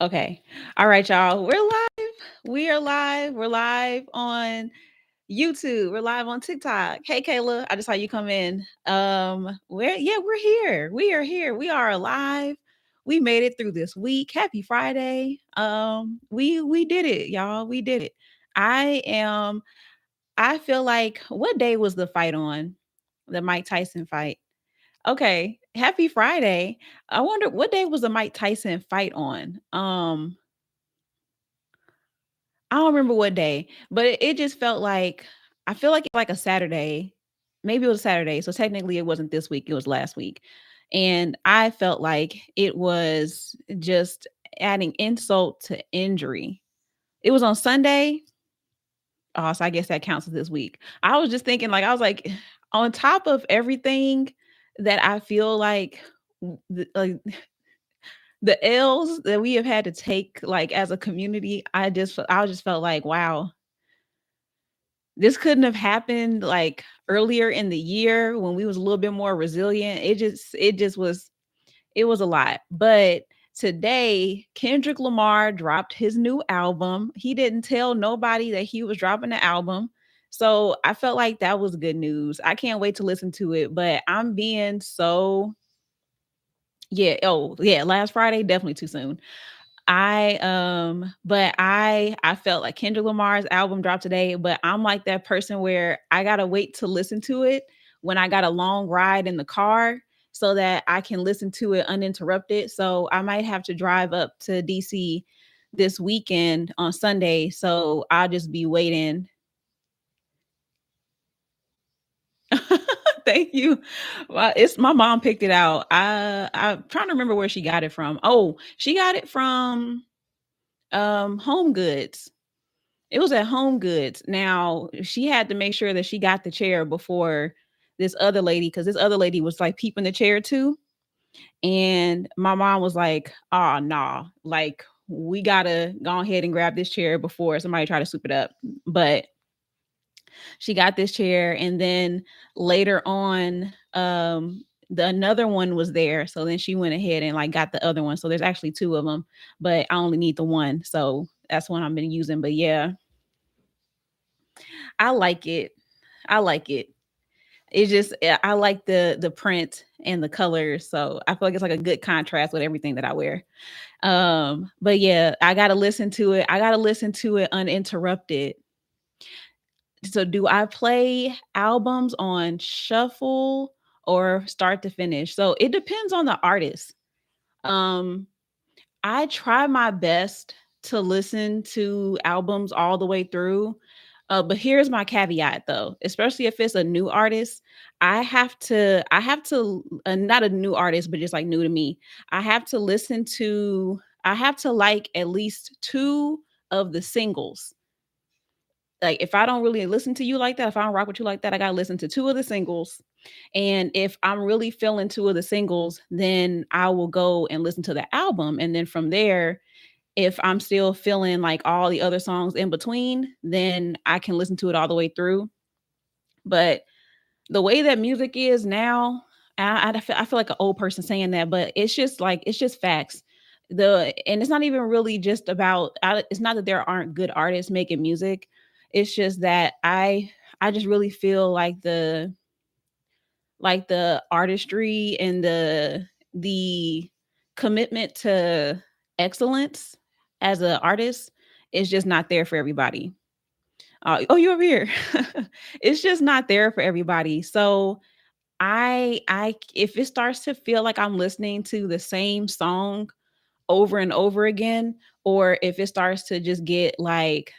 Okay. All right, y'all. We're live. We are live. We're live on YouTube. We're live on TikTok. Hey Kayla, I just saw you come in. We're here. We are here. We are alive. We made it through this week. Happy Friday. We did it, y'all. We did it. I am I feel like what day was the fight on? The Mike Tyson fight. Okay. Happy Friday. I wonder what day was the Mike Tyson fight on? I don't remember what day, but it just felt like I feel like a Saturday. Maybe it was Saturday. So technically it wasn't this week, it was last week. And I felt like it was just adding insult to injury. It was on Sunday. Oh, so I guess that counts as this week. I was just thinking, like, I was like, on top of everything that I feel like like the L's that we have had to take like as a community, I just felt like, wow, this couldn't have happened like earlier in the year when we was a little bit more resilient. It was a lot. But today, Kendrick Lamar dropped his new album. He didn't tell nobody that he was dropping the album. So I felt like that was good news. I can't wait to listen to it, but I'm being so yeah, oh yeah, last Friday, definitely too soon. I felt like Kendrick Lamar's album dropped today, but I'm like that person where I gotta wait to listen to it when I got a long ride in the car so that I can listen to it uninterrupted. So I might have to drive up to DC this weekend on Sunday. So I'll just be waiting. Thank you. Well, it's my mom picked it out. I'm trying to remember where she got it from. Oh, she got it from Home Goods. It was at Home Goods. Now, she had to make sure that she got the chair before this other lady, because this other lady was like peeping the chair too. And my mom was like, oh, nah, like we gotta go ahead and grab this chair before somebody try to swoop it up. But she got this chair, and then later on, the another one was there. So then she went ahead and like got the other one. So there's actually two of them, but I only need the one. So that's one I've been using. But yeah, I like it. I like it. It's just I like the print and the colors, so I feel like it's like a good contrast with everything that I wear. But yeah, I gotta listen to it. I gotta listen to it uninterrupted. So do I play albums on shuffle or start to finish? So it depends on the artist. Um, I try my best to listen to albums all the way through. But here's my caveat though, especially if it's a new artist, I have to not a new artist, but just like new to me. I have to like at least two of the singles. Like if I don't really listen to you like that, if I don't rock with you like that, I gotta listen to two of the singles. And if I'm really feeling two of the singles, then I will go and listen to the album. And then from there, if I'm still feeling like all the other songs in between, then I can listen to it all the way through. But the way that music is now, I feel like an old person saying that, but it's just like it's just facts. And it's not even really just about. It's not that there aren't good artists making music. It's just that I just really feel like the artistry and the commitment to excellence as an artist is just not there for everybody. Oh, you over here. It's just not there for everybody. So if it starts to feel like I'm listening to the same song over and over again, or if it starts to just get like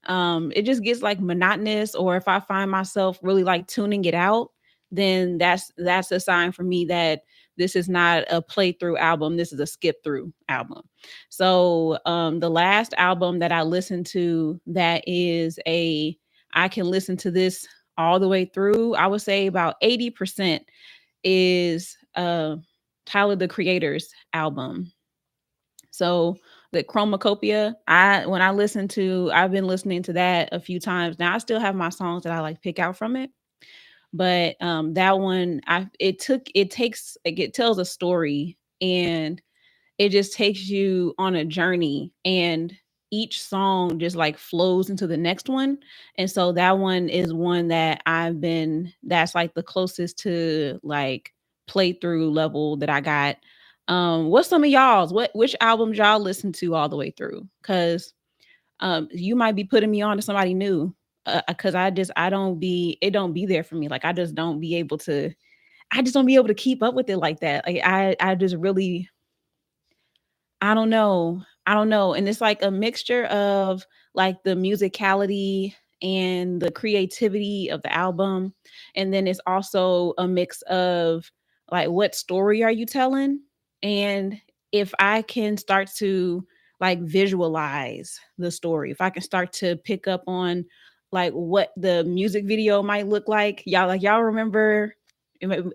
it just gets like monotonous, or if I find myself really like tuning it out, then that's a sign for me that this is not a playthrough album, this is a skip through album. So the last album that I listened to that is a I can listen to this all the way through, I would say about 80% is Tyler the Creator's album. So the Chromacopia, I've been listening to that a few times. Now I still have my songs that I like pick out from it. But that one, it tells a story, and it just takes you on a journey, and each song just like flows into the next one. And so that one is one that that's like the closest to like playthrough level that I got. What's some of y'all's? Which albums y'all listen to all the way through? Because you might be putting me on to somebody new. Because I don't be it don't be there for me. Like I just don't be able to keep up with it like that. Like I just really I don't know. I don't know. And it's like a mixture of like the musicality and the creativity of the album. And then it's also a mix of like what story are you telling? And if I can start to like visualize the story, if I can start to pick up on like what the music video might look like y'all remember,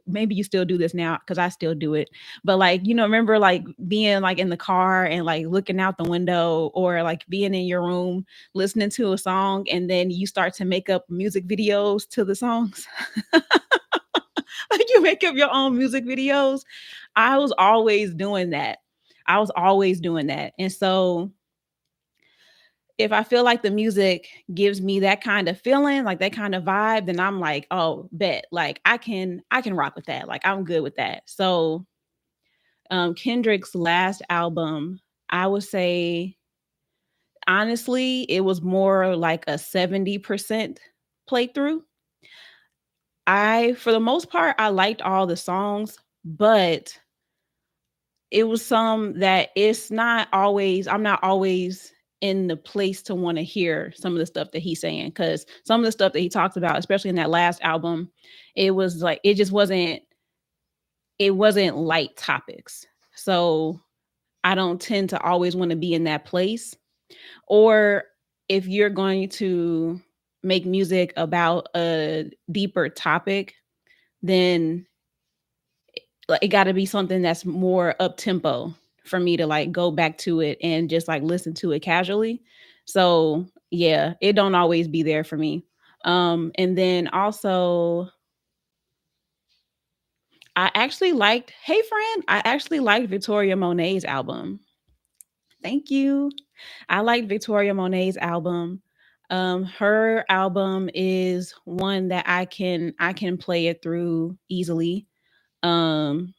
maybe you still do this now because I still do it, but like remember like being like in the car and like looking out the window, or like being in your room listening to a song, and then you start to make up music videos to the songs. Like you make up your own music videos. I was always doing that. I was always doing that. And so if I feel like the music gives me that kind of feeling, like that kind of vibe, then I'm like, oh, bet. Like I can rock with that. Like I'm good with that. So Kendrick's last album, I would say honestly, it was more like a 70% playthrough. For the most part, I liked all the songs, but it was some that I'm not always in the place to want to hear some of the stuff that he's saying. Cause some of the stuff that he talks about, especially in that last album, it was like, it wasn't light topics. So I don't tend to always want to be in that place. Or if you're going to make music about a deeper topic, then like it got to be something that's more up tempo for me to like go back to it and just like listen to it casually. So yeah, it don't always be there for me. And then also hey friend, I actually liked Victoria Monet's album. Thank you. I like Victoria Monet's album. Her album is one that I can play it through easily. Um,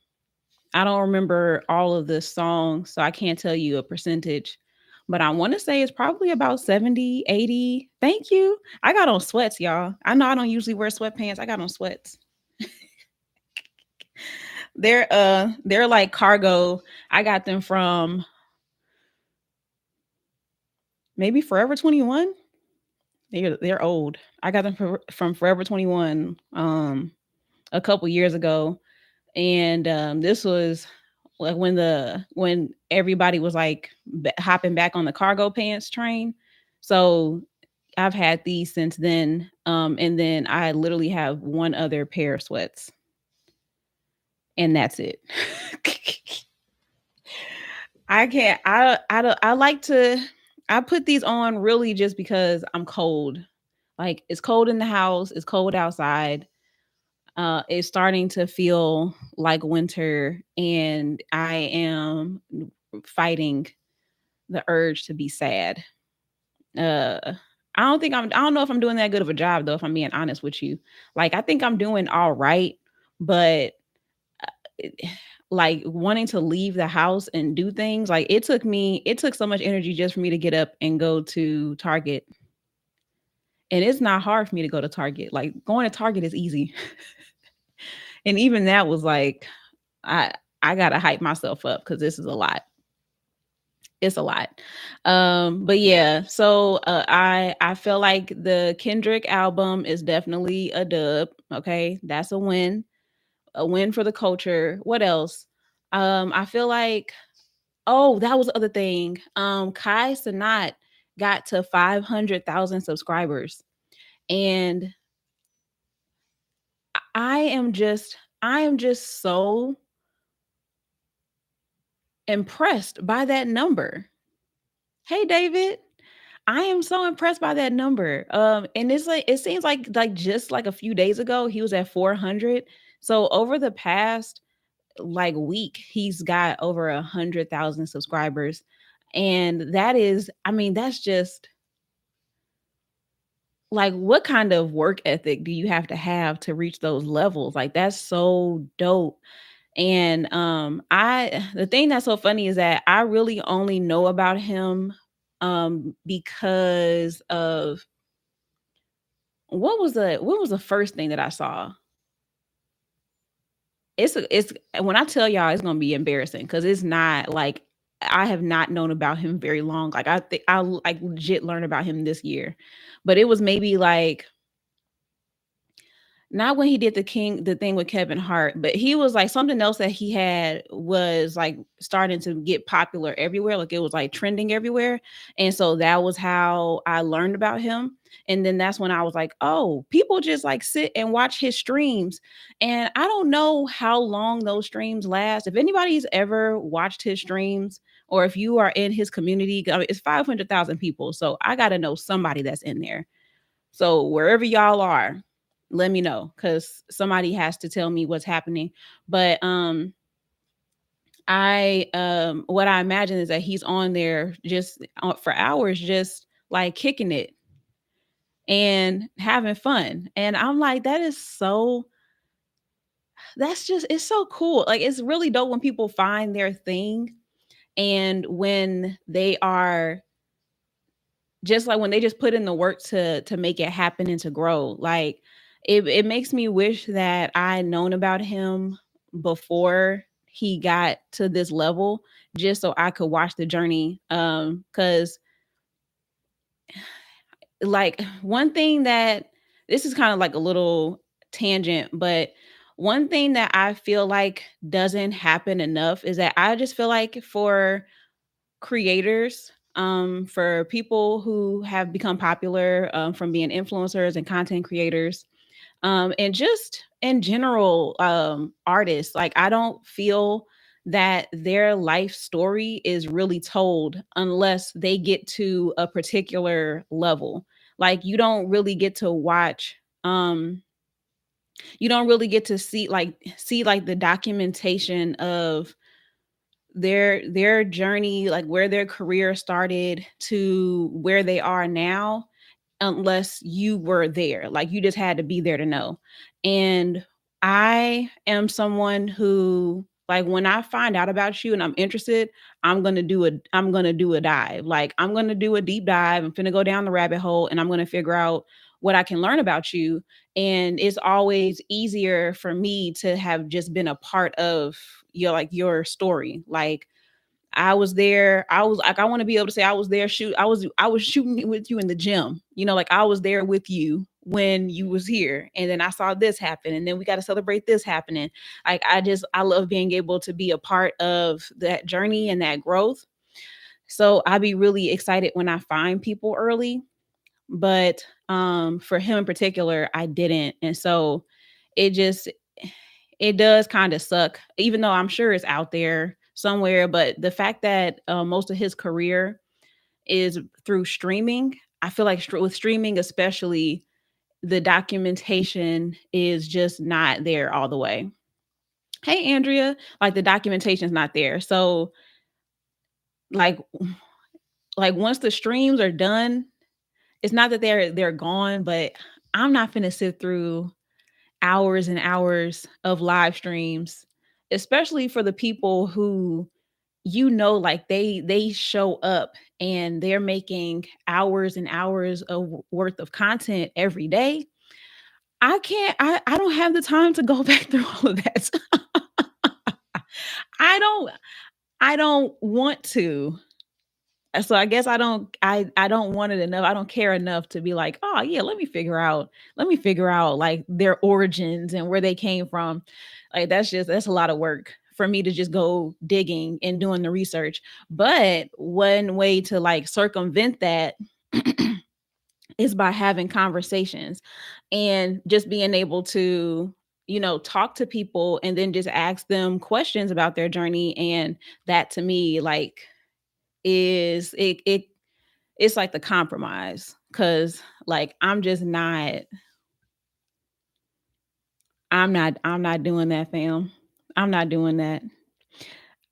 I don't remember all of the songs, so I can't tell you a percentage, but I want to say it's probably about 70, 80. Thank you. I got on sweats, y'all. I know I don't usually wear sweatpants. I got on sweats. They're like cargo. I got them from maybe Forever 21. They're old. I got them from Forever 21 a couple years ago, and this was like when everybody was like hopping back on the cargo pants train. So I've had these since then, and then I literally have one other pair of sweats, and that's it. I can't. I don't. I like to. I put these on really just because I'm cold. Like it's cold in the house. It's cold outside. It's starting to feel like winter, and I am fighting the urge to be sad. Uh, I don't know if I'm doing that good of a job though, if I'm being honest with you. Like I think I'm doing all right, but like wanting to leave the house and do things, like it took so much energy just for me to get up and go to Target. And it's not hard for me to go to Target. Like going to Target is easy. And even that was like I I gotta hype myself up because this is a lot. It's a lot. But yeah, so I feel like the Kendrick album is definitely a dub. Okay, that's a win for the culture. What else? I feel like that was the other thing. Kai Sanat got to 500,000 subscribers, and I am just so impressed by that number. Hey, David. I am so impressed by that number. And it's like it seems like just like a few days ago he was at 400. So over the past like week, he's got over 100,000 subscribers. And that is, I mean, that's just like, what kind of work ethic do you have to reach those levels? Like, that's so dope. And I the thing that's so funny is that I really only know about him because of what was the first thing that I saw? It's when I tell y'all, it's gonna be embarrassing because it's not like I have not known about him very long. Like I think I like legit learned about him this year, but it was maybe like not when he did the thing with Kevin Hart, but he was like something else that he had was like starting to get popular everywhere. Like it was like trending everywhere. And so that was how I learned about him. And then that's when I was like, oh, people just like sit and watch his streams. And I don't know how long those streams last. If anybody's ever watched his streams or if you are in his community, I mean, it's 500,000 people. So I got to know somebody that's in there. So wherever y'all are, let me know because somebody has to tell me what's happening. But I what I imagine is that he's on there just for hours, just like kicking it and having fun. And I'm like, that is so that's just it's so cool. Like it's really dope when people find their thing and when they are just like when they just put in the work to make it happen and to grow. Like it makes me wish that I known about him before he got to this level just so I could watch the journey. Cause like one thing that this is kind of like a little tangent, but one thing that I feel like doesn't happen enough is that I just feel like for creators, for people who have become popular from being influencers and content creators, and just in general, artists. Like, I don't feel that their life story is really told unless they get to a particular level. Like, you don't really get to see like the documentation of their journey, like where their career started to where they are now, unless you were there. Like you just had to be there to know. And I am someone who like when I find out about you and I'm interested, I'm gonna do a dive. Like I'm gonna do a deep dive. I'm gonna go down the rabbit hole and I'm gonna figure out what I can learn about you. And it's always easier for me to have just been a part of your story. Like I was there. I was like, I want to be able to say I was there. I was shooting with you in the gym. Like I was there with you when you was here, and then I saw this happen, and then we got to celebrate this happening. Like I love being able to be a part of that journey and that growth. So I'd be really excited when I find people early, but for him in particular, I didn't, and so it just it does kind of suck, even though I'm sure it's out there somewhere. But the fact that most of his career is through streaming, I feel like with streaming, especially, the documentation is just not there all the way. Hey, Andrea, like the documentation's not there. So, like, like once the streams are done, it's not that they're gone, but I'm not gonna sit through hours and hours of live streams, especially for the people who like they show up and they're making hours and hours of worth of content every day. I don't have the time to go back through all of that. I don't I don't want to. So I guess I don't want it enough. I don't care enough to be like, "Oh, yeah, let me figure out like their origins and where they came from." Like that's a lot of work for me to just go digging and doing the research. But one way to like circumvent that is by having conversations and just being able to talk to people and then just ask them questions about their journey. And that to me like is it's like the compromise, because like I'm not doing that, fam. I'm not doing that.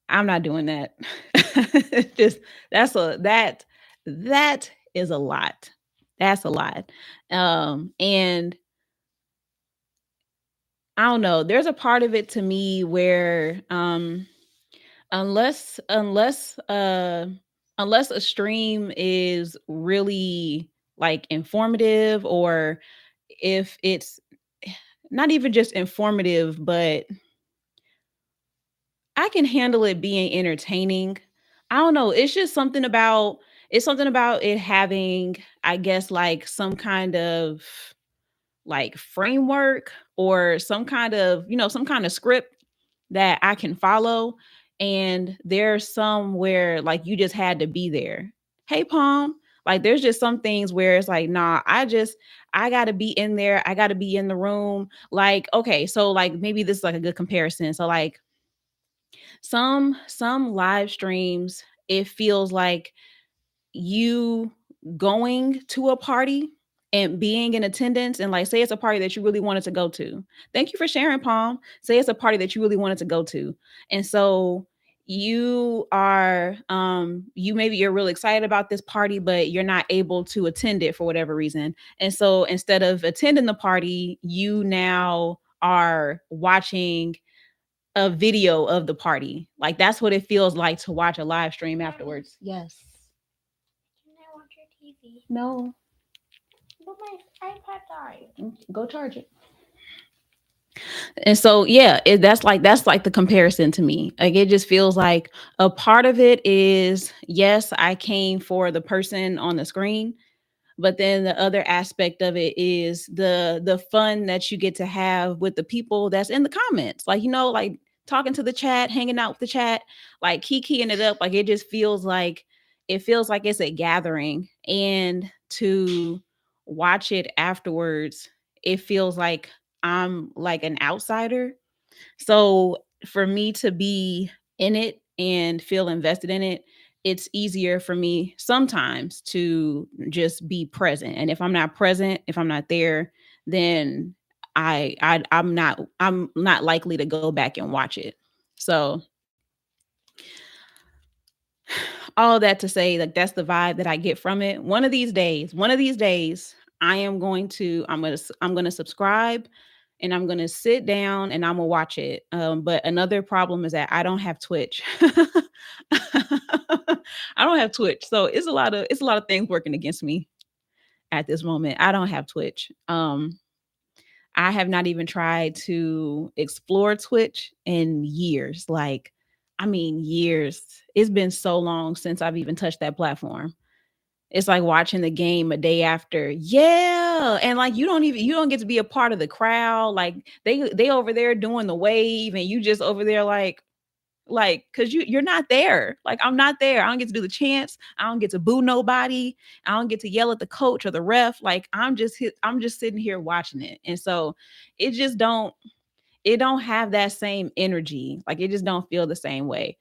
I'm not doing that. Just that's a that is a lot. That's a lot. And I don't know. There's a part of it to me where unless unless a stream is really like informative, or if it's not even just informative, but I can handle it being entertaining. I don't know, it's just something about it's something about it having, I guess, like some kind of like framework, or some kind of, some kind of script that I can follow. And there's some where like you just had to be there. Hey, Palm. Like there's just some things where it's like, nah, I gotta be in there. I gotta be in the room. Like, okay, so like maybe this is like a good comparison. So like some live streams, it feels like you going to a party and being in attendance, and like say it's a party that you really wanted to go to. Thank you for sharing, Palm. Say it's a party that you really wanted to go to. And so you maybe you're really excited about this party, but you're not able to attend it for whatever reason. And so instead of attending the party, you now are watching a video of the party. Like that's what it feels like to watch a live stream afterwards. Yes. Can I watch your TV? No. But my iPad died. Go charge it. And so yeah, that's like the comparison to me. Like it just feels like a part of it is, yes, I came for the person on the screen, but then the other aspect of it is the fun that you get to have with the people that's in the comments, like, like talking to the chat, hanging out with the chat, like keying it up. Like it feels like it's a gathering, and to watch it afterwards, it feels like I'm like an outsider. So for me to be in it and feel invested in it, it's easier for me sometimes to just be present. And if I'm not present, if I'm not there, then I'm not likely to go back and watch it. So all that to say, like that's the vibe that I get from it. One of these days, I'm gonna subscribe, and I'm gonna sit down and I'm gonna watch it. But another problem is that I don't have Twitch. I don't have Twitch, so it's a lot of things working against me at this moment. I don't have Twitch. I have not even tried to explore Twitch in years. Like, I mean, years. It's been so long since I've even touched that platform. It's like watching the game a day after. Yeah. And like you don't get to be a part of the crowd. Like they over there doing the wave, and you just over there like because you're not there. Like I'm not there. I don't get to do the chants. I don't get to boo nobody. I don't get to yell at the coach or the ref. Like I'm just sitting here watching it. And so it just don't have that same energy. Like it just don't feel the same way.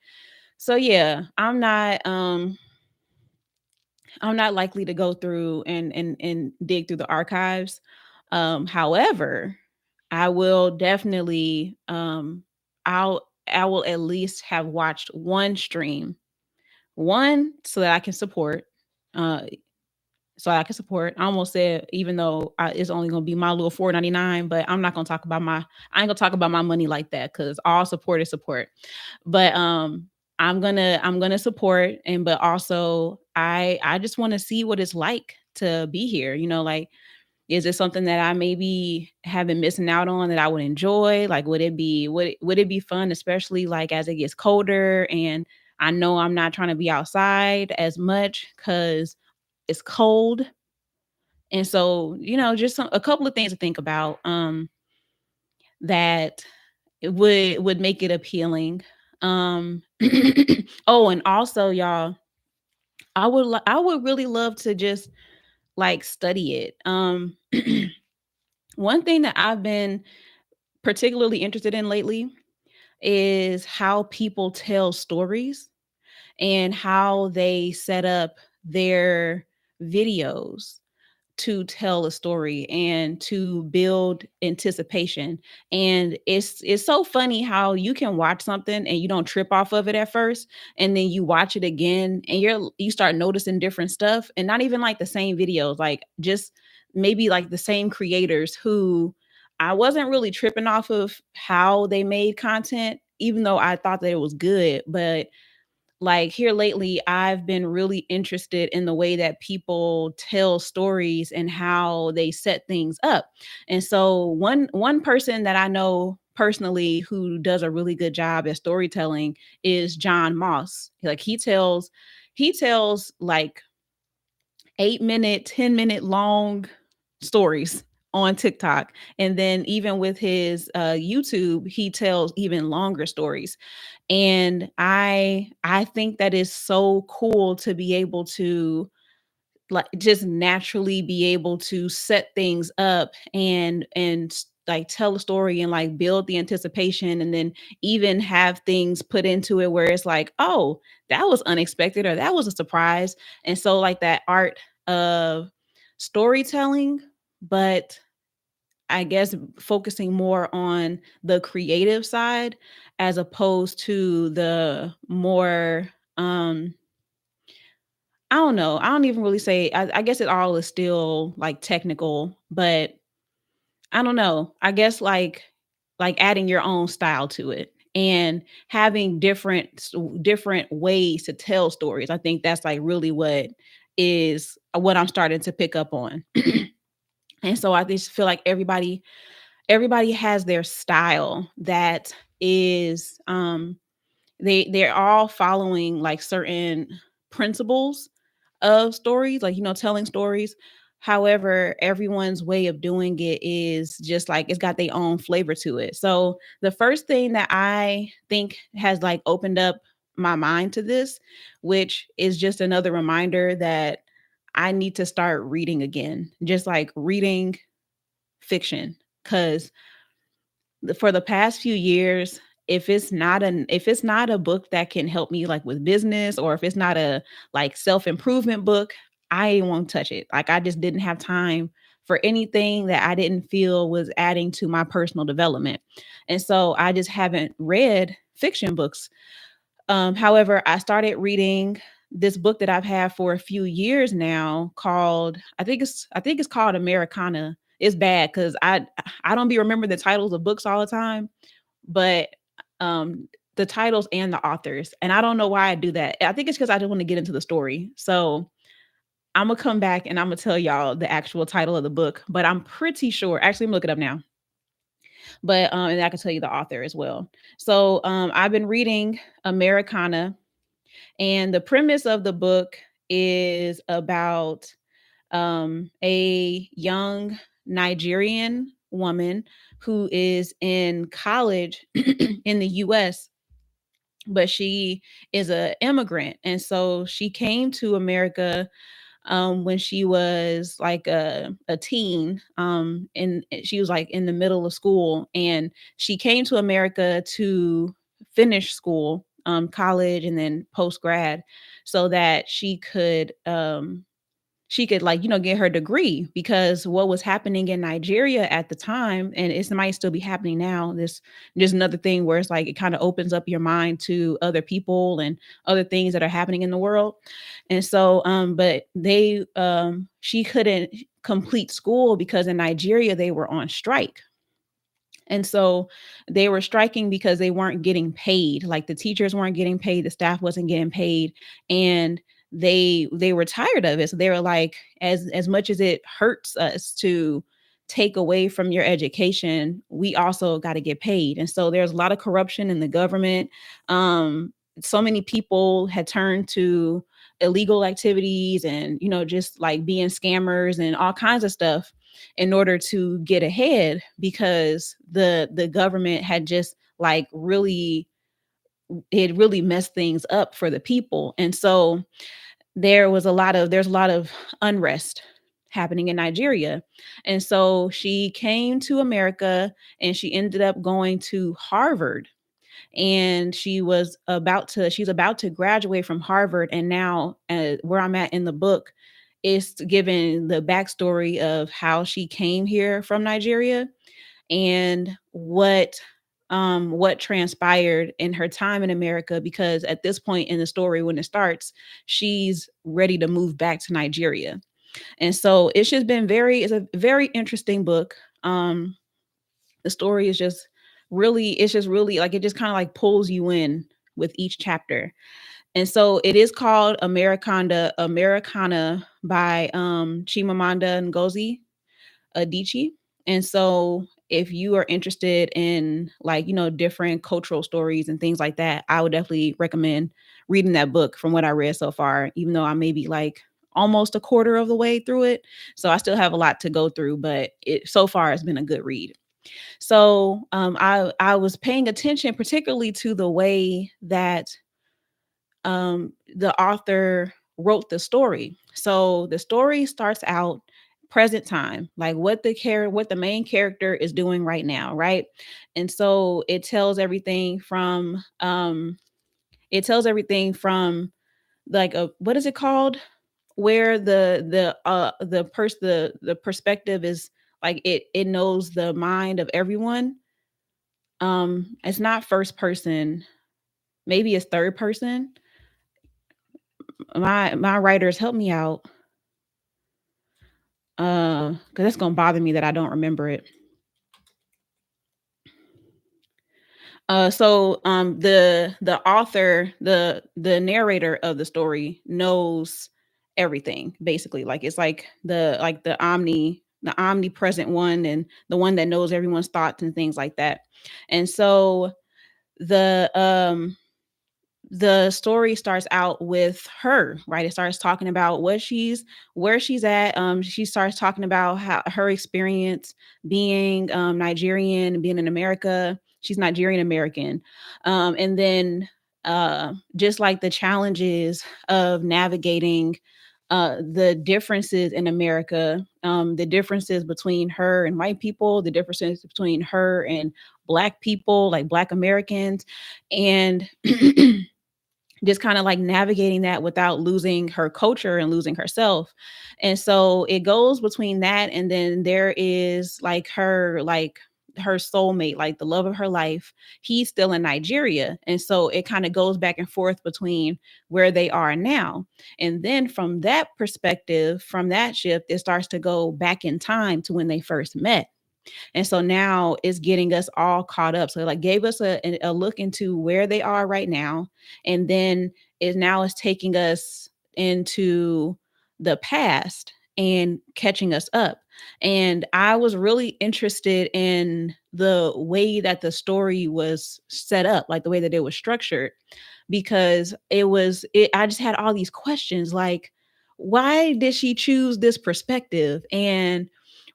So yeah, I'm not likely to go through and dig through the archives. However, I will definitely I will at least have watched one stream, one so that I can support. Uh, so I can support. I almost said, even though it's only gonna be my little 4.99, but I'm not gonna talk about my I ain't gonna talk about my money like that, because all support is support. But I'm gonna support, and but also I just want to see what it's like to be here. Like, is it something that I maybe have been missing out on that I would enjoy? Like, would it be fun, especially like as it gets colder, and I know I'm not trying to be outside as much because it's cold. And so, just a couple of things to think about, that it would make it appealing. Um oh, and also, y'all, I would really love to just like study it. One thing that I've been particularly interested in lately is how people tell stories, and how they set up their videos. to tell a story and to build anticipation. And it's so funny how you can watch something and you don't trip off of it at first, and then you watch it again and you start noticing different stuff, and not even like the same videos, like just maybe like the same creators who I wasn't really tripping off of how they made content, even though I thought that it was good. But like here lately, I've been really interested in the way that people tell stories and how they set things up. And so one person that I know personally who does a really good job at storytelling is John Moss. Like he tells like 8 minute, 10 minute long stories on TikTok. And then even with his YouTube, he tells even longer stories. And I think that is so cool to be able to like just naturally be able to set things up and like tell a story and like build the anticipation, and then even have things put into it where it's like, oh, that was unexpected or that was a surprise. And so like that art of storytelling, but I guess focusing more on the creative side as opposed to the more I don't know. I don't even really say I guess it all is still like technical, but I don't know. I guess like adding your own style to it and having different ways to tell stories. I think that's like really what I'm starting to pick up on. And so I just feel like everybody has their style that is they're all following like certain principles of stories, like telling stories. However, everyone's way of doing it is just like it's got their own flavor to it. So the first thing that I think has like opened up my mind to this, which is just another reminder that I need to start reading again, just like reading fiction. Because for the past few years, if it's not a book that can help me like with business, or if it's not a like self-improvement book, I won't touch it. Like I just didn't have time for anything that I didn't feel was adding to my personal development. And so I just haven't read fiction books. However, I started reading this book that I've had for a few years now called I think it's called Americana. It's bad because I don't be remembering the titles of books all the time, but the titles and the authors. And I don't know why I do that. I think it's because I just want to get into the story. So I'm gonna come back and I'm gonna tell y'all the actual title of the book, but I'm pretty sure. Actually, I'm gonna look it up now. But and I can tell you the author as well. So I've been reading Americana, and the premise of the book is about a young Nigerian woman who is in college in the US, but she is a immigrant. And so she came to America when she was like a teen, and she was like in the middle of school, and she came to America to finish school, college and then post grad, so that she could like get her degree. Because what was happening in Nigeria at the time, and it might still be happening now, this just another thing where it's like it kind of opens up your mind to other people and other things that are happening in the world. And so but they she couldn't complete school because in Nigeria they were on strike. And so they were striking because they weren't getting paid. Like the teachers weren't getting paid, the staff wasn't getting paid, and they were tired of it. So they were like, as much as it hurts us to take away from your education, we also got to get paid. And so there's a lot of corruption in the government. So many people had turned to illegal activities and just like being scammers and all kinds of stuff in order to get ahead, because the government had just like really it really messed things up for the people. And so there's a lot of unrest happening in Nigeria. And so she came to America and she ended up going to Harvard, and she's about to graduate from Harvard. And now where I'm at in the book, it's given the backstory of how she came here from Nigeria and what transpired in her time in America, because at this point in the story when it starts, she's ready to move back to Nigeria. And so it's a very interesting book. The story is just really it's just really like it just kind of like pulls you in with each chapter. And so it is called Americana by Chimamanda Ngozi Adichie. And so if you are interested in like, different cultural stories and things like that, I would definitely recommend reading that book from what I read so far, even though I may be like almost a quarter of the way through it. So I still have a lot to go through, but it so far has been a good read. So I was paying attention particularly to the way that the author wrote the story. So the story starts out present time, like what the main character is doing right now, right? And so it tells everything from like a what is it called? Where the perspective is like it knows the mind of everyone. It's not first person, maybe it's third person. My writers help me out. Because that's gonna bother me that I don't remember it. The author, the narrator of the story knows everything basically. Like it's like the omnipresent one, and the one that knows everyone's thoughts and things like that. And so the um the story starts out with her, right? It starts talking about where she's at. She starts talking about how her experience being Nigerian, being in America. She's Nigerian American. And then just like the challenges of navigating the differences in America, the differences between her and white people, the differences between her and black people, like black Americans, and just kind of like navigating that without losing her culture and losing herself. And so it goes between that, and then there is like her soulmate, like the love of her life. He's still in Nigeria. And so it kind of goes back and forth between where they are now. And then from that perspective, from that shift, it starts to go back in time to when they first met. And so now it's getting us all caught up. So it like gave us a look into where they are right now. And then it's taking us into the past and catching us up. And I was really interested in the way that the story was set up, like the way that it was structured, because I just had all these questions like, why did she choose this perspective? And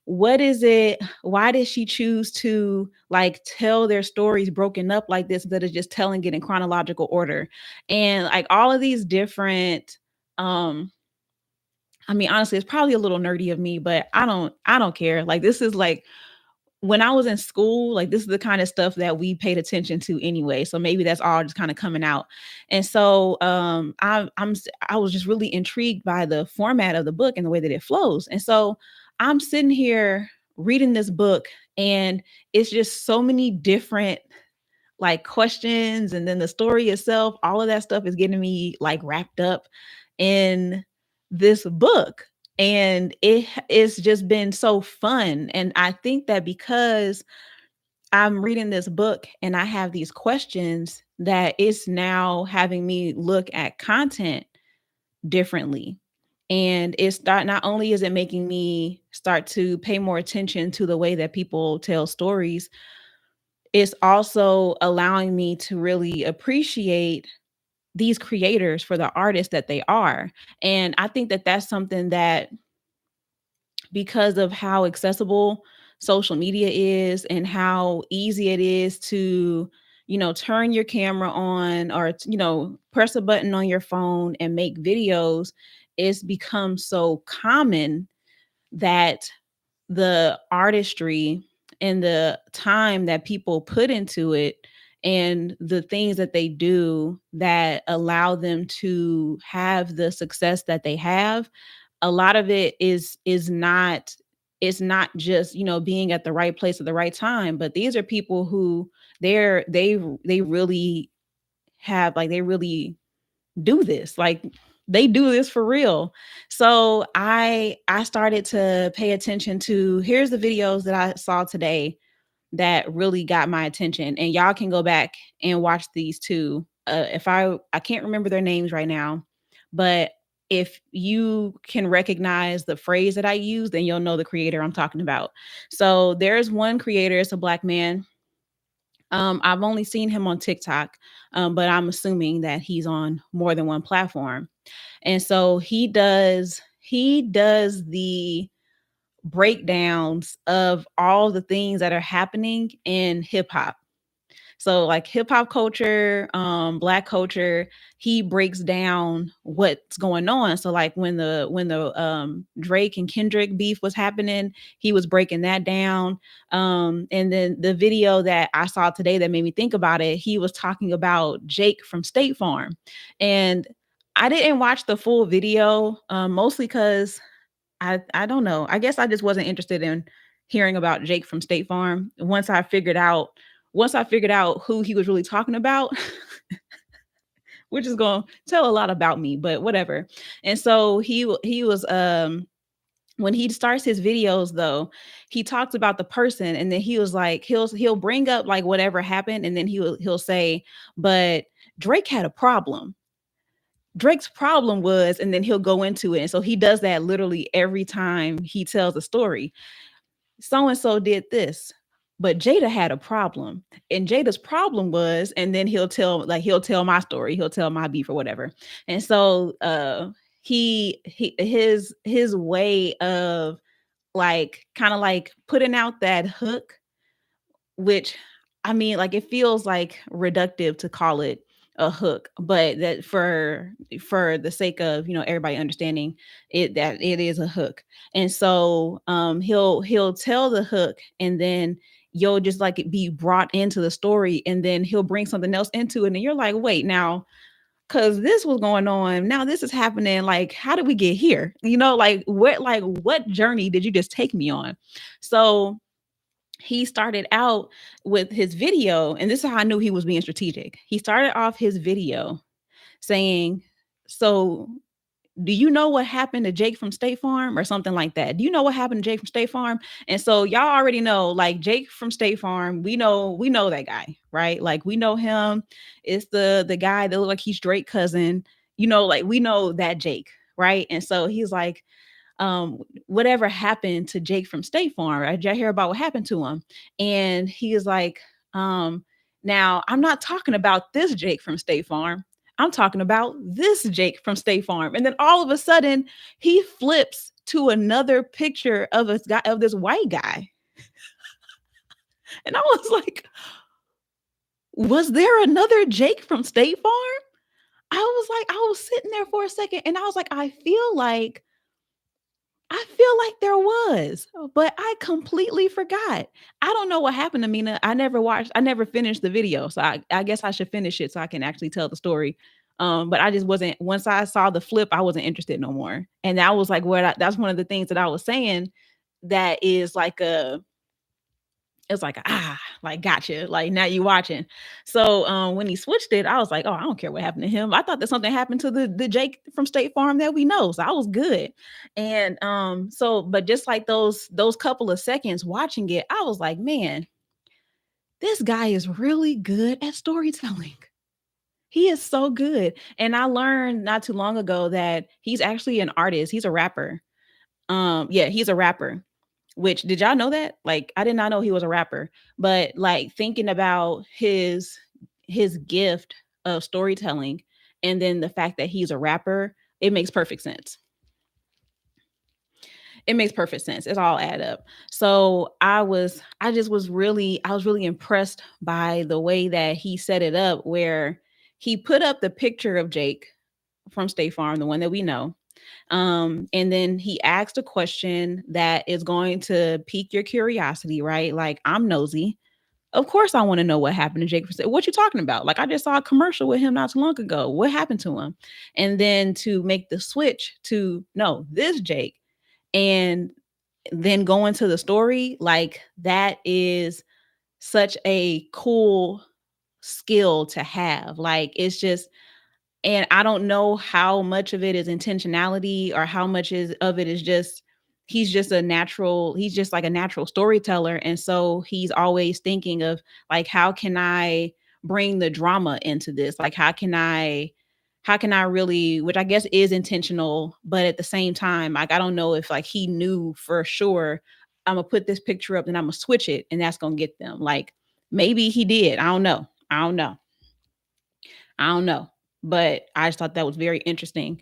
what is it, why did she choose to like tell their stories broken up like this instead of just telling it in chronological order? And like all of these different um I mean, honestly, it's probably a little nerdy of me, but I don't care. Like this is like when I was in school, like this is the kind of stuff that we paid attention to anyway. So maybe that's all just kind of coming out. And so I was just really intrigued by the format of the book and the way that it flows. And so I'm sitting here reading this book, and it's just so many different like questions, and then the story itself, all of that stuff is getting me like wrapped up in this book. And it's just been so fun. And I think that because I'm reading this book and I have these questions, that it's now having me look at content differently. And not only is it making me start to pay more attention to the way that people tell stories, it's also allowing me to really appreciate these creators for the artists that they are. And I think that that's something that, because of how accessible social media is and how easy it is to, turn your camera on, or, press a button on your phone and make videos, it's become so common that the artistry and the time that people put into it and the things that they do that allow them to have the success that they have, a lot of it is not, it's not just, you know, being at the right place at the right time, but these are people who they really have, like, they really do this, like they do this for real. So I started to pay attention to, here's the videos that I saw today that really got my attention, and y'all can go back and watch these too. If I can't remember their names right now, but if you can recognize the phrase that I use, then you'll know the creator I'm talking about. So there's one creator, it's a black man. I've only seen him on TikTok, but I'm assuming that he's on more than one platform. And so he does the breakdowns of all the things that are happening in hip hop. So like hip hop culture, black culture, he breaks down what's going on. So like when the Drake and Kendrick beef was happening, he was breaking that down. And then the video that I saw today that made me think about it, he was talking about Jake from State Farm. And I didn't watch the full video, mostly because I don't know. I guess I just wasn't interested in hearing about Jake from State Farm. Once I figured out who he was really talking about, which is going to tell a lot about me, but whatever. And so he was when he starts his videos though, he talks about the person, and then he was like he'll bring up like whatever happened, and then he'll say, but Drake had a problem. Drake's problem was, and then he'll go into it. And so he does that literally every time he tells a story. So and so did this, but Jada had a problem. And Jada's problem was, and then he'll tell my story, he'll tell my beef or whatever. And so his way of like kind of like putting out that hook, which, I mean, like, it feels like reductive to call it a hook, but that for the sake of, you know, everybody understanding it, that it is a hook. And so he'll tell the hook, and then you'll just like be brought into the story, and then he'll bring something else into it, and you're like, wait, now, because this was going on, now this is happening, like, how did we get here, you know, like what journey did you just take me on? So he started out with his video, and this is how I knew he was being strategic. He started off his video saying, so do you know what happened to Jake from State Farm, or something like that? Do you know what happened to Jake from State Farm? And so y'all already know, like, Jake from State Farm, we know that guy, right? Like, we know him. It's the guy that looked like he's Drake's cousin, you know, like, we know that Jake, right? And so he's like, whatever happened to Jake from State Farm? Right? Did y'all hear about what happened to him? And he is like, now I'm not talking about this Jake from State Farm. I'm talking about this Jake from State Farm. And then all of a sudden, he flips to another picture of a guy, of this white guy. And I was like, was there another Jake from State Farm? I was sitting there for a second, and I was like, I feel like there was, but I completely forgot. I don't know what happened to Mina. I never finished the video. So I guess I should finish it so I can actually tell the story. But I just wasn't, once I saw the flip, I wasn't interested no more. And that was like that's one of the things that I was saying, that is like it's like, like, gotcha, like, now you watching. So when he switched it, I was like, oh, I don't care what happened to him. I thought that something happened to the Jake from State Farm that we know, so I was good. And so, but just like those couple of seconds watching it, I was like, man, this guy is really good at storytelling. He is so good. And I learned not too long ago that he's actually an artist. He's a rapper. Yeah, he's a rapper. Which, did y'all know that? Like, I did not know he was a rapper. But like, thinking about his gift of storytelling, and then the fact that he's a rapper, it makes perfect sense. It makes perfect sense. It's all add up. So I was really impressed by the way that he set it up, where he put up the picture of Jake from State Farm, the one that we know. And then he asked a question that is going to pique your curiosity, right? Like, I'm nosy. Of course, I want to know what happened to Jake. What you talking about? Like, I just saw a commercial with him not too long ago. What happened to him? And then to make the switch to no, this Jake, and then go into the story, like that is such a cool skill to have. Like, it's just, and I don't know how much of it is intentionality or how much is of it is just he's just like a natural storyteller, and so he's always thinking of like, how can I bring the drama into this? Like, how can I really, which I guess is intentional, but at the same time, like, I don't know if like he knew for sure, I'm gonna put this picture up and I'm gonna switch it and that's gonna get them. Like, maybe he did. I don't know. I don't know. I don't know. But I just thought that was very interesting.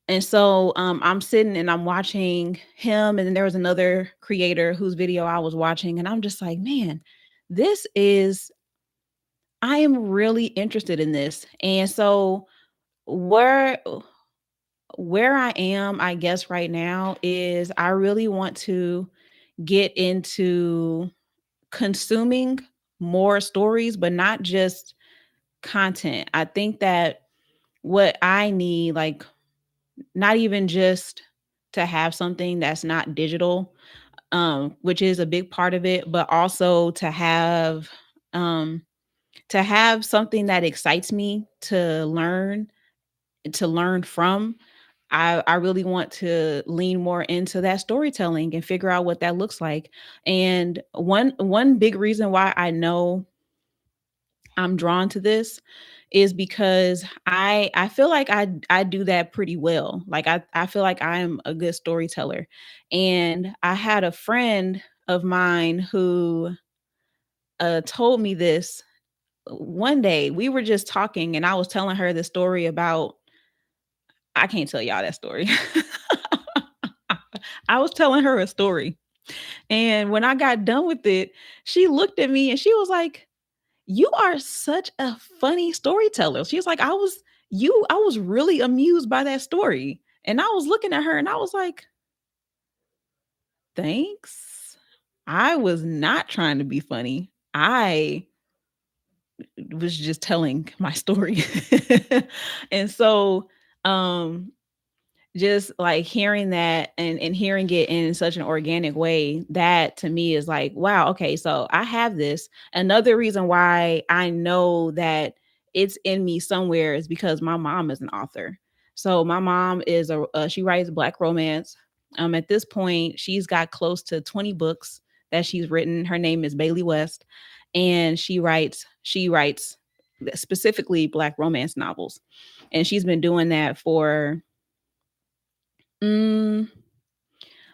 And so I'm sitting and I'm watching him, and then there was another creator whose video I was watching, and I'm just like, man, this is, I am really interested in this. And so where where I am, I guess right now is I really want to get into consuming more stories, but not just content. I think that what I need, like, not even just to have something that's not digital, which is a big part of it, but also um to have something that excites me to learn from. I really want to lean more into that storytelling and figure out what that looks like. And one big reason why I know I'm drawn to this is because I feel like I do that pretty well. Like, I feel like I am a good storyteller. And I had a friend of mine who told me this one day. We were just talking and I was telling her the story about, I can't tell y'all that story. I was telling her a story. And when I got done with it, she looked at me and she was like, "You are such a funny storyteller." She was like, I was really amused by that story." And I was looking at her and I was like, "Thanks. I was not trying to be funny. I was just telling my story." And so um just like hearing that and hearing it in such an organic way, that to me is like, wow, okay, so I have this. Another reason why I know that it's in me somewhere is because my mom is an author. So my mom is she writes Black romance. At this point she's got close to 20 books that she's written. Her name is Bailey West, and she writes specifically Black romance novels, and she's been doing that for Mm,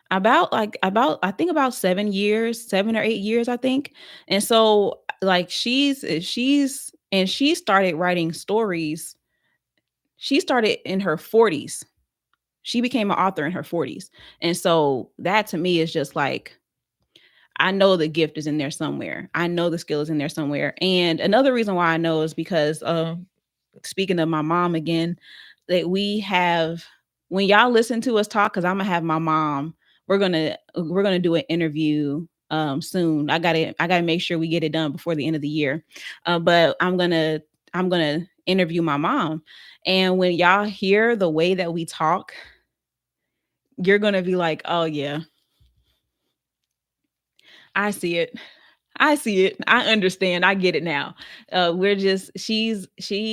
about I think about 7 years, 7 or 8 years, I think. And so like she started writing stories. She started in her 40s. She became an author in her 40s. And so that to me is just like, I know the gift is in there somewhere. I know the skill is in there somewhere. And another reason why I know is because speaking of my mom again, that we have, when y'all listen to us talk, because I'm gonna have my mom, we're gonna do an interview soon. I gotta make sure we get it done before the end of the year. But I'm gonna interview my mom. And when y'all hear the way that we talk, you're gonna be like, oh yeah, I see it. I see it. I understand. I get it now. We're just she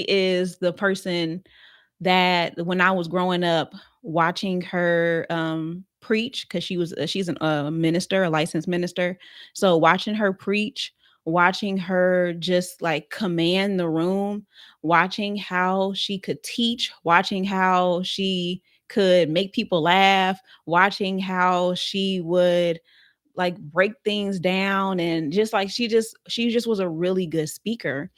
is the person that when I was growing up watching her preach, because she's a minister, a licensed minister. So watching her preach, watching her just like command the room, watching how she could teach, watching how she could make people laugh, watching how she would like break things down, and just like she just was a really good speaker.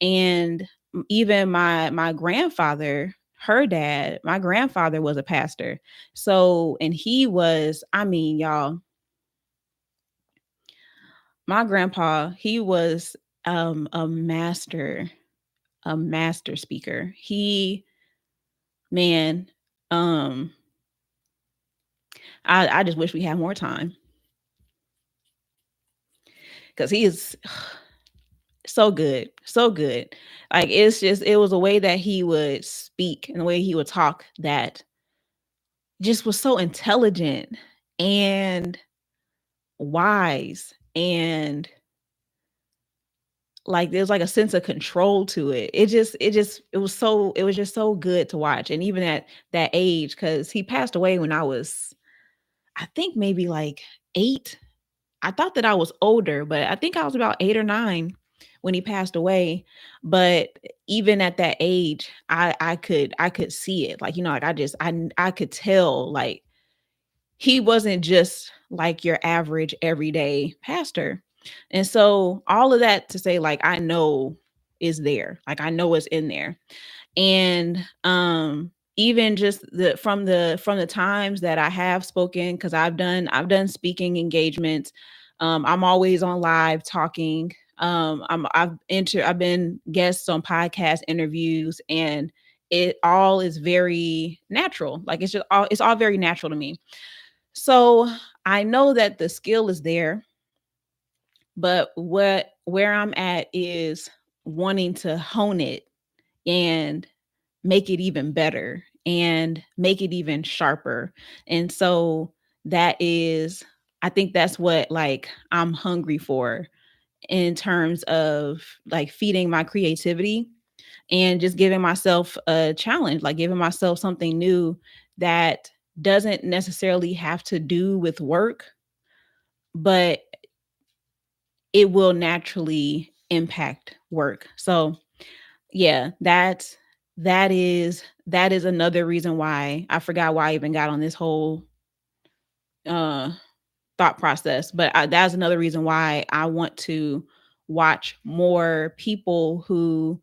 And even my grandfather, her dad, my grandfather was a pastor. So, and he was, I mean, y'all, my grandpa, he was a master speaker. He, man, um I just wish we had more time, because he is So good. So good. Like it's just it was a way that he would speak and the way he would talk that just was so intelligent and wise and like there's like a sense of control to it. It was just so good to watch. And even at that age, because he passed away when I was, I think maybe like 8. I thought that I was older, but I think I was about 8 or 9 when he passed away. But even at that age, I could see it. Like, you know, like I could tell like he wasn't just like your average everyday pastor. And so all of that to say like I know is there. Like I know it's in there. And even just from the times that I have spoken cuz I've done speaking engagements. I'm always on live talking. I've been guests on podcast interviews and it all is very natural. Like it's all very natural to me. So I know that the skill is there, but where I'm at is wanting to hone it and make it even better and make it even sharper. And so that is I think that's what like I'm hungry for in terms of like feeding my creativity and just giving myself a challenge, like giving myself something new that doesn't necessarily have to do with work, but it will naturally impact work. So, yeah, that is another reason why I forgot why I even got on this whole uh thought process, but that's another reason why I want to watch more people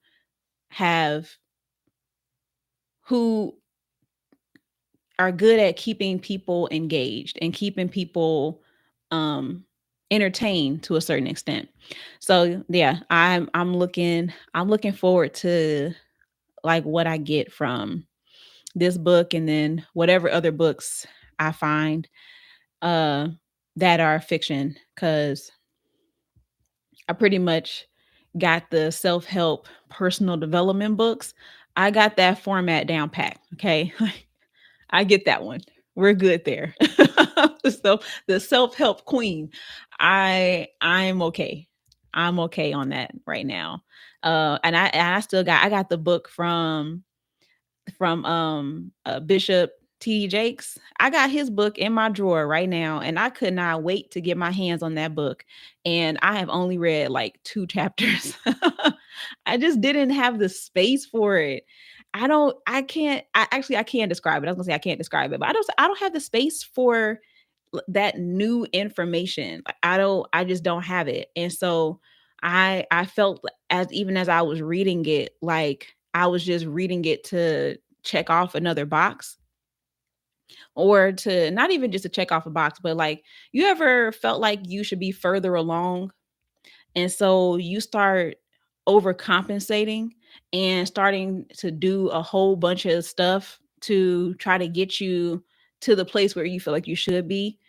have who are good at keeping people engaged and keeping people um entertained to a certain extent. So yeah, I'm looking forward to like what I get from this book and then whatever other books I find uh that are fiction cuz I pretty much got the self-help personal development books. I got that format down pat, okay? I get that one. We're good there. So the self-help queen, I'm okay. I'm okay on that right now. And I still got I got the book from Bishop T.D. Jakes. I got his book in my drawer right now, and I could not wait to get my hands on that book. And I have only read like 2 chapters. I just didn't have the space for it. I can't, I can't describe it. I was gonna say I can't describe it, but I don't have the space for that new information. Like, I just don't have it. And so I felt as even as I was reading it, like I was just reading it to check off another box or to not even just to check off a box, but like you ever felt like you should be further along and so you start overcompensating and starting to do a whole bunch of stuff to try to get you to the place where you feel like you should be.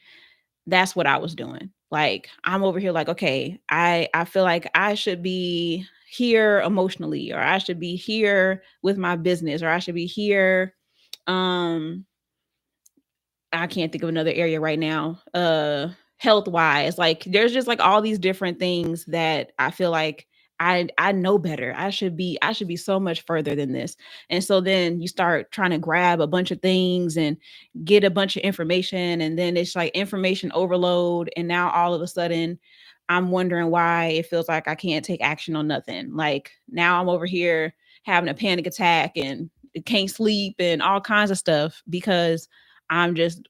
That's what I was doing. Like I'm over here like, okay, I feel like I should be here emotionally or I should be here with my business or I should be here um I can't think of another area right now. Health wise, like there's just like all these different things that I feel like I know better. I should be so much further than this. And so then you start trying to grab a bunch of things and get a bunch of information and then it's like information overload and now all of a sudden I'm wondering why it feels like I can't take action on nothing. Like now I'm over here having a panic attack and can't sleep and all kinds of stuff because I'm just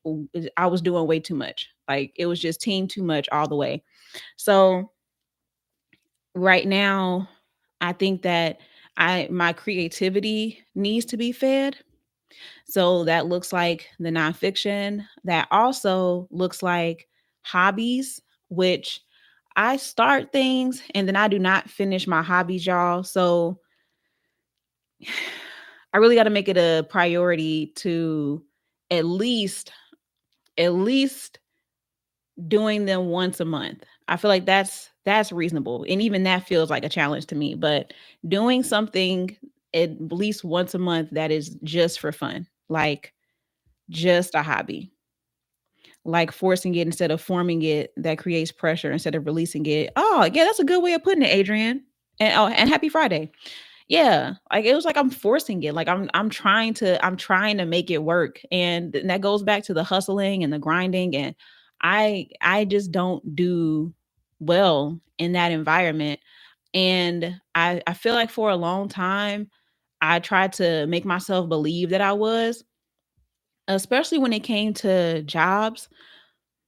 I was doing way too much. Like it was just team too much all the way. So right now, I think that I my creativity needs to be fed. So that looks like the nonfiction. That also looks like hobbies, which I start things and then I do not finish my hobbies, y'all. So I really got to make it a priority to at least at least doing them once a month. I feel like that's reasonable. And even that feels like a challenge to me. But doing something at least once a month that is just for fun, like just a hobby, like forcing it instead of forming it, that creates pressure instead of releasing it. Oh, yeah, that's a good way of putting it, Adrian. And oh, and happy Friday. Yeah, like it was like I'm forcing it. Like I'm trying to make it work. And that goes back to the hustling and the grinding. And I just don't do well in that environment. And I feel like for a long time I tried to make myself believe that I was, especially when it came to jobs,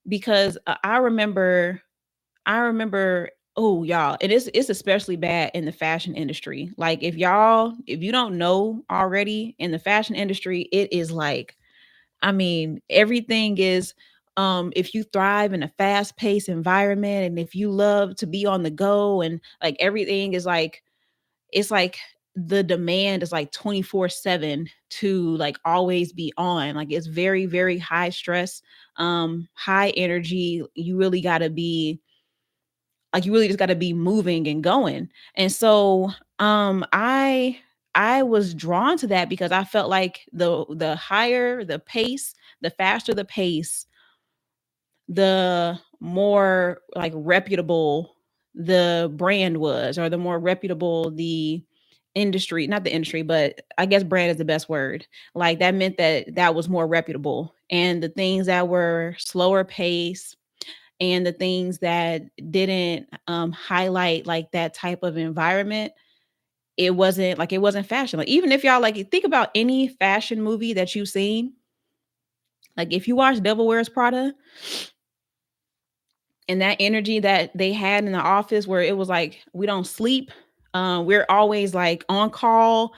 because I remember, oh y'all, and it's especially bad in the fashion industry. Like if you don't know already, in the fashion industry, it is like, I mean, everything is, if you thrive in a fast-paced environment and if you love to be on the go, and like everything is like, it's like the demand is like 24/7 to like always be on. Like it's very, very high stress, high energy. You really got to be, like, you really just got to be moving and going. And so I was drawn to that because I felt like the higher the pace, the faster the pace, the more like reputable the brand was, or the more reputable the industry, not the industry, but I guess brand is the best word. Like that meant that that was more reputable. And the things that were slower pace, and the things that didn't highlight like that type of environment, it wasn't fashion. Like even if y'all like think about any fashion movie that you've seen, like if you watch Devil Wears Prada, and that energy that they had in the office where it was like we don't sleep, we're always like on call,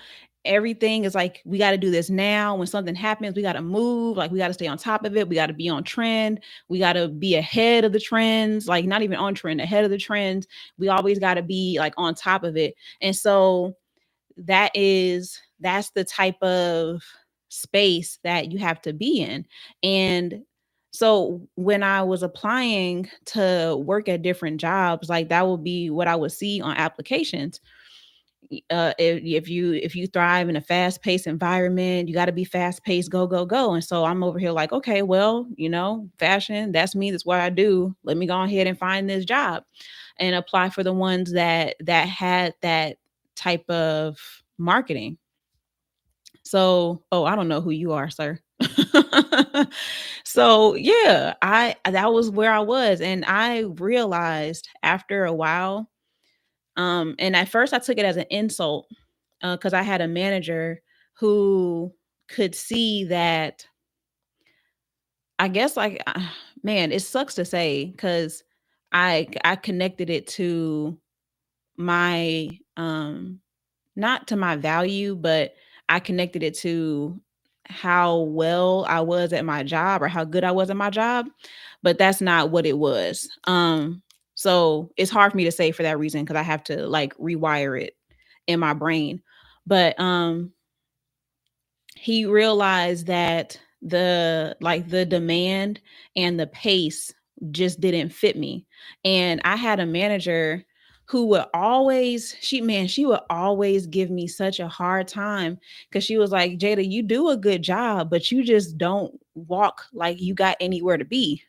everything is like we got to do this now, when something happens we got to move, like we got to stay on top of it, we got to be on trend, we got to be ahead of the trends, like not even on trend, ahead of the trends, we always got to be like on top of it. And so that's the type of space that you have to be in. And so when I was applying to work at different jobs, like that would be what I would see on applications. If you thrive in a fast paced environment, you got to be fast paced, go go go. And so I'm over here like, okay, well, fashion, that's me, that's what I do, let me go ahead and find this job and apply for the ones that had that type of marketing. So, oh, I don't know who you are, sir. So yeah, I that was where I was. And I realized after a while, and at first I took it as an insult, because I had a manager who could see that, I guess, like, man, it sucks to say, because I connected it to my, not to my value, but I connected it to how well I was at my job, or how good I was at my job, but that's not what it was. So it's hard for me to say for that reason, because I have to like rewire it in my brain. But he realized that the demand and the pace just didn't fit me. And I had a manager who would always, she would always give me such a hard time, because she was like, Jada, you do a good job, but you just don't walk like you got anywhere to be.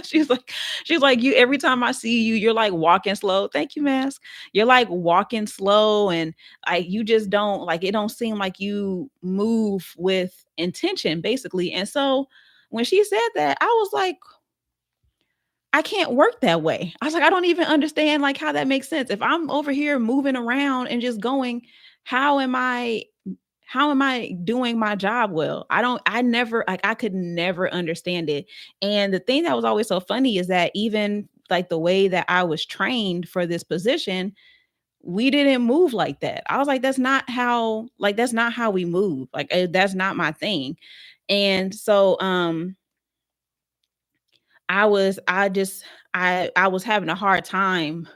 she's like she's like, you, every time I see you, you're like walking slow. Thank you, mask. You're like walking slow, and like you just don't, like, it don't seem like you move with intention, basically. And so when she said that, I was like, I can't work that way. I was like, I don't even understand like how that makes sense. If I'm over here moving around and just going, how am I doing my job well? I never, like, I could never understand it. And the thing that was always so funny is that even like the way that I was trained for this position, we didn't move like that. I was like, that's not how we move. Like, that's not my thing. And so I was having a hard time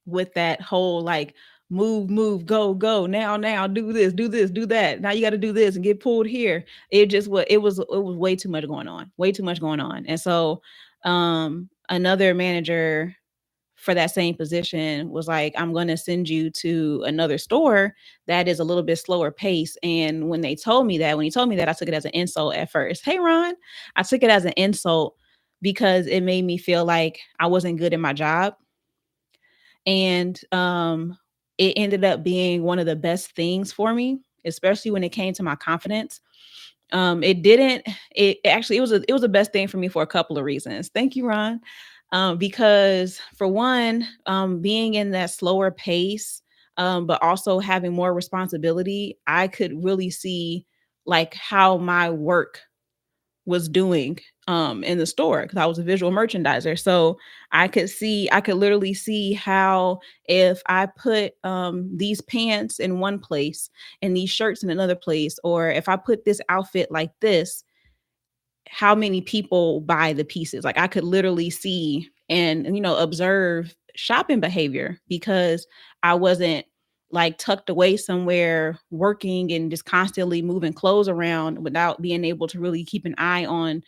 with that whole like move, go, now, do this, do that. Now you got to do this and get pulled here. It was way too much going on. Way too much going on. And so another manager for that same position was like, I'm going to send you to another store that is a little bit slower pace. And when he told me that, I took it as an insult at first. Hey, Ron, I took it as an insult because it made me feel like I wasn't good at my job. And it ended up being one of the best things for me, especially when it came to my confidence. It didn't. It actually it was the best thing for me for a couple of reasons. Thank you, Ron. Because for one, being in that slower pace, but also having more responsibility, I could really see like how my work was doing in the store because I was a visual merchandiser. So I could literally see how if I put these pants in one place and these shirts in another place, or if I put this outfit like this, how many people buy the pieces. Like I could literally see and observe shopping behavior because I wasn't like tucked away somewhere working and just constantly moving clothes around without being able to really keep an eye on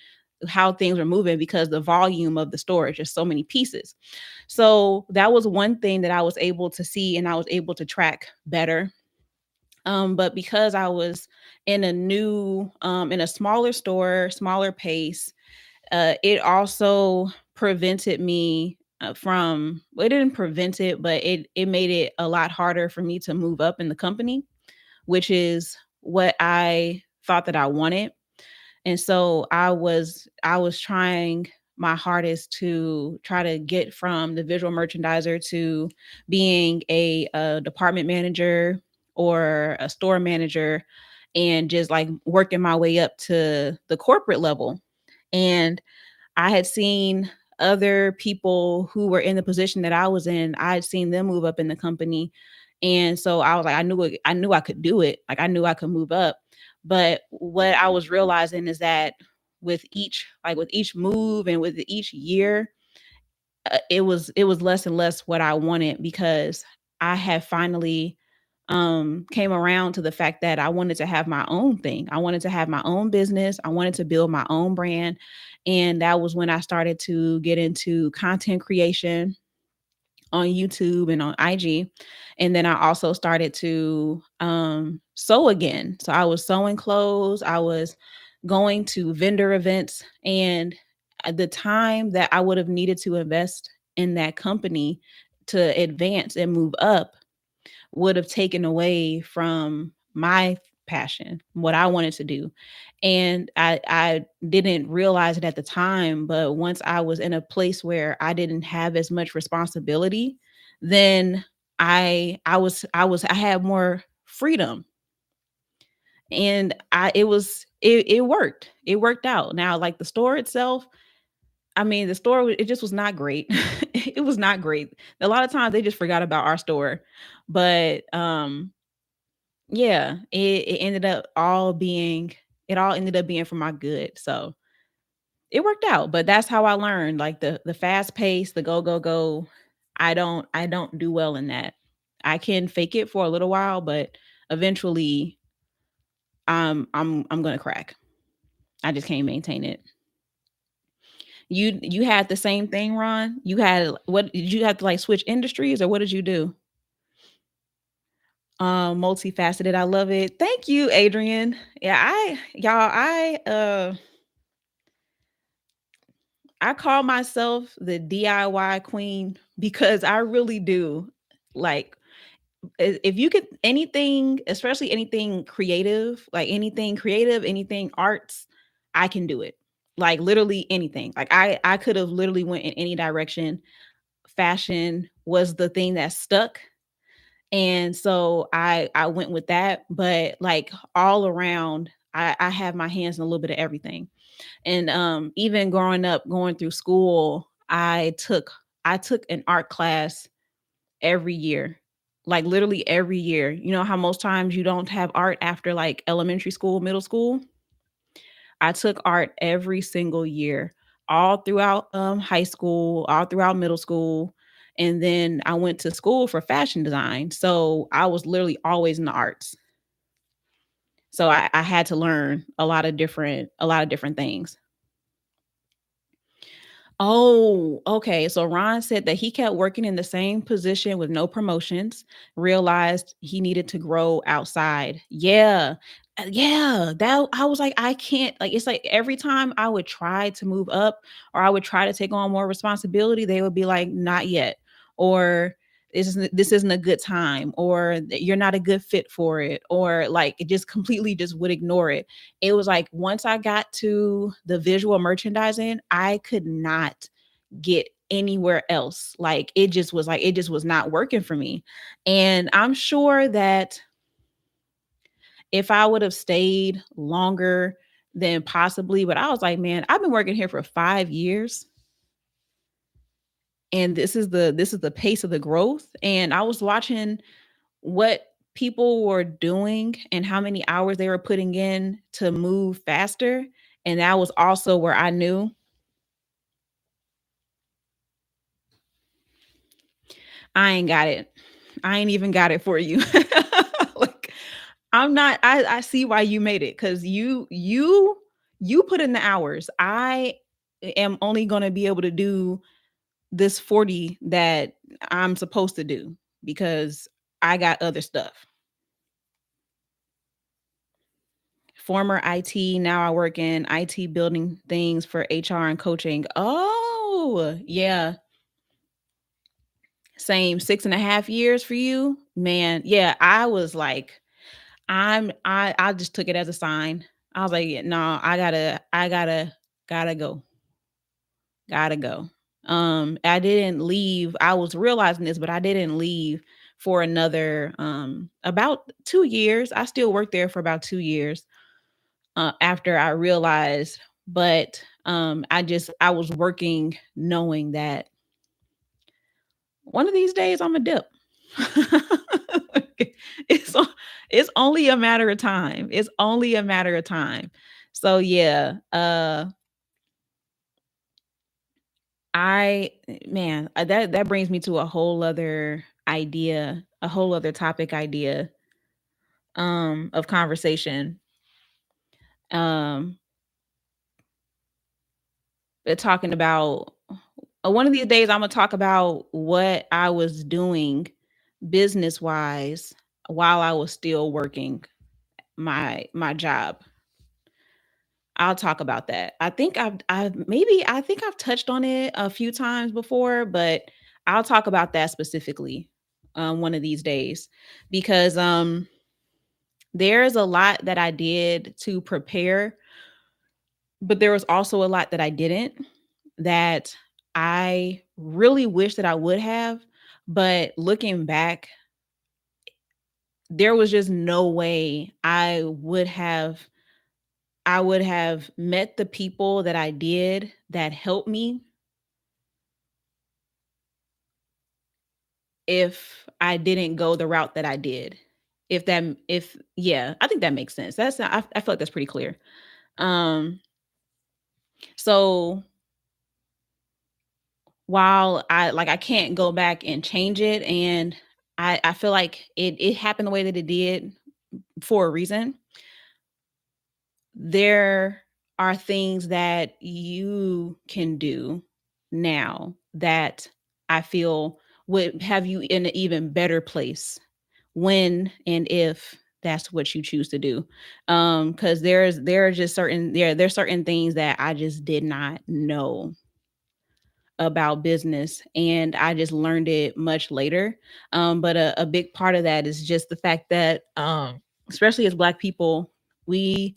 how things are moving because the volume of the store is just so many pieces. So that was one thing that I was able to see and I was able to track better. But because I was in a smaller store, smaller pace, it also prevented me from, well, it didn't prevent it, but it made it a lot harder for me to move up in the company, which is what I thought that I wanted. And so I was trying my hardest to try to get from the visual merchandiser to being a department manager or a store manager, and just like working my way up to the corporate level. And I had seen other people who were in the position that I was in. I had seen them move up in the company. And so I was like, I knew I could do it. Like I knew I could move up. But what I was realizing is that with each move and with each year, it was less and less what I wanted because I had finally came around to the fact that I wanted to have my own thing. I wanted to have my own business. I wanted to build my own brand. And that was when I started to get into content creation on YouTube and on IG. And then I also started to sew again. So I was sewing clothes, I was going to vendor events, and the time that I would have needed to invest in that company to advance and move up would have taken away from my passion, what I wanted to do. And I didn't realize it at the time, but once I was in a place where I didn't have as much responsibility, then I had more freedom. And it worked. It worked out. Now, like the store itself, I mean, the store it just was not great. It was not great. A lot of times they just forgot about our store. But yeah, it all ended up being for my good. So it worked out. But that's how I learned. Like the fast pace, the go, go, go. I don't do well in that. I can fake it for a little while, but eventually I'm gonna crack. I just can't maintain it. You had the same thing, Ron? You had what did you have to like switch industries or what did you do? Multifaceted. I love it. Thank you, Adrian. Yeah, I call myself the DIY queen because I really do. Like if you could anything, especially anything creative, anything arts, I can do it. Like literally anything. Like I could have literally went in any direction. Fashion was the thing that stuck, and so I went with that. But like all around, I have my hands in a little bit of everything. And even growing up, going through school, I took an art class every year. Like literally every year. You know how most times you don't have art after like elementary school, middle school? I took art every single year, all throughout high school, all throughout middle school. And then I went to school for fashion design. So I was literally always in the arts. So I had to learn a lot of different things. Oh, okay. So Ron said that he kept working in the same position with no promotions, realized he needed to grow outside. Yeah. Yeah. That I was like, I can't, like, it's like every time I would try to move up or I would try to take on more responsibility, they would be like, not yet. Or this isn't a good time, or you're not a good fit for it, or like it just completely just would ignore it. It was like once I got to the visual merchandising, I could not get anywhere else. Like it just was not working for me. And I'm sure that if I would have stayed longer than possibly, but I was like, man, I've been working here for 5 years and this is the pace of the growth, and I was watching what people were doing and how many hours they were putting in to move faster, and that was also where I knew I ain't got it. I ain't even got it for you. Like I'm not I see why you made it, cuz you put in the hours. I am only going to be able to do this 40 that I'm supposed to do because I got other stuff. Former IT, now I work in IT building things for HR and coaching. Oh, yeah. Same 6.5 years for you. Man, yeah, I was like, I just took it as a sign. I was like, yeah, no, I gotta go. Gotta go. I didn't leave. I was realizing this, but I didn't leave for another about 2 years. I still worked there for about 2 years after I realized, but I was working knowing that one of these days I'm a dip. it's o- it's only a matter of time. It's only a matter of time. So yeah, I man, that brings me to a whole other idea, a whole other topic idea of conversation. Um talking about one of these days I'm gonna talk about what I was doing business wise while I was still working my job. I'll talk about that. I think I've touched on it a few times before, but I'll talk about that specifically one of these days because there's a lot that I did to prepare, but there was also a lot that I didn't that I really wish that I would have, but looking back, there was just no way I would have met the people that I did that helped me if I didn't go the route that I did. If yeah, I think that makes sense. I feel like that's pretty clear. Um so while I can't go back and change it, and I feel like it happened the way that it did for a reason. There are things that you can do now that I feel would have you in an even better place when and if that's what you choose to do. Because there are just there's certain things that I just did not know about business, and I just learned it much later. But a big part of that is just the fact that especially as black people, we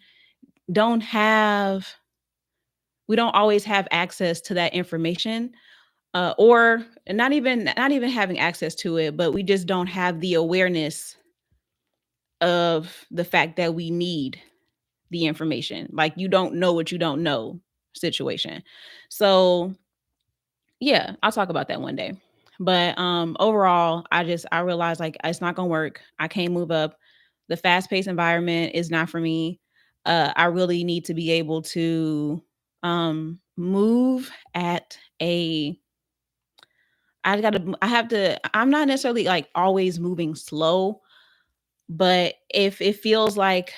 don't have we don't always have access to that information, or not even having access to it, but we just don't have the awareness of the fact that we need the information. Like you don't know what you don't know situation. So yeah, I'll talk about that one day. But overall, I realized like it's not gonna work. I can't move up. The fast paced environment is not for me. I really need to be able to move at a I have to I'm not necessarily like always moving slow, But if it feels like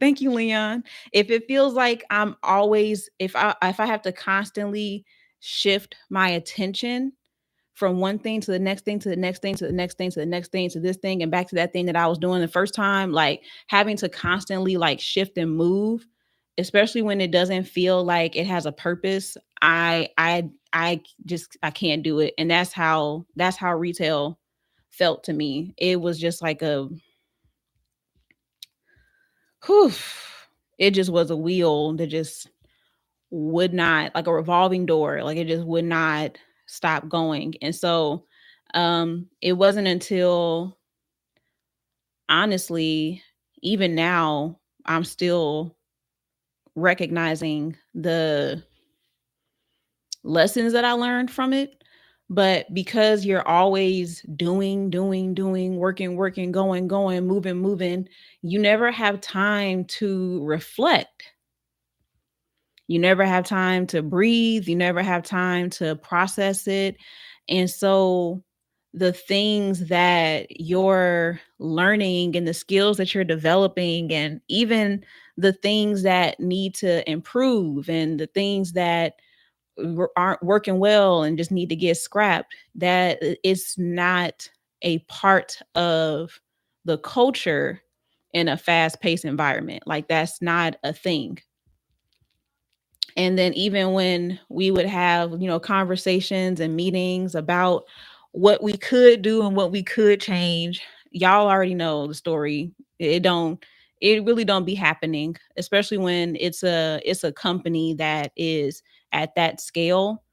thank you, Leon. If it feels like I'm always if I have to constantly shift my attention from one thing to the next thing to the next thing to the next thing to the next thing to this thing and back to that thing that I was doing the first time, like having to constantly like shift and move, especially when it doesn't feel like it has a purpose, I can't do it. And that's how retail felt to me. It was just like a whew, it just was a wheel that just would not, like a revolving door, like it just would not stop going. And so it wasn't until honestly, even now, I'm still recognizing the lessons that I learned from it. But because you're always doing, working, going, moving, you never have time to reflect. You never have time to breathe. You never have time to process it. And so the things that you're learning and the skills that you're developing, and even the things that need to improve and the things that aren't working well and just need to get scrapped, that it's not a part of the culture in a fast paced environment. Like that's not a thing. And then even when we would have, conversations and meetings about what we could do and what we could change, y'all already know the story. It really don't be happening, especially when it's a company that is at that scale.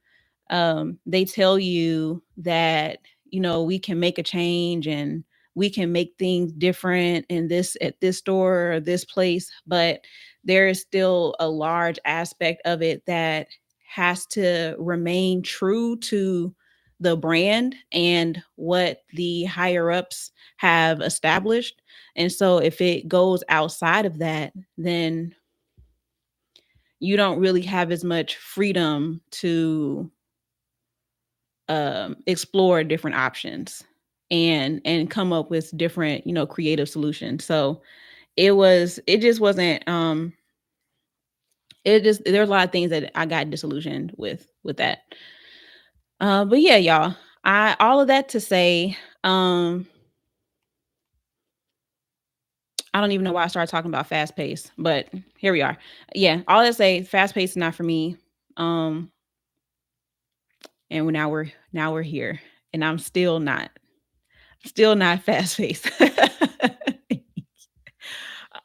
They tell you that we can make a change and we can make things different in this at this store or this place, but there is still a large aspect of it that has to remain true to the brand and what the higher ups have established. And so if it goes outside of that, then you don't really have as much freedom to explore different options and come up with different creative solutions. So it just wasn't it just there's a lot of things that I got disillusioned with that. But yeah, y'all, I all of that to say, I don't even know why I started talking about fast pace, but here we are. Yeah, all that to say, fast pace is not for me. um and now we're here, and I'm still not fast paced.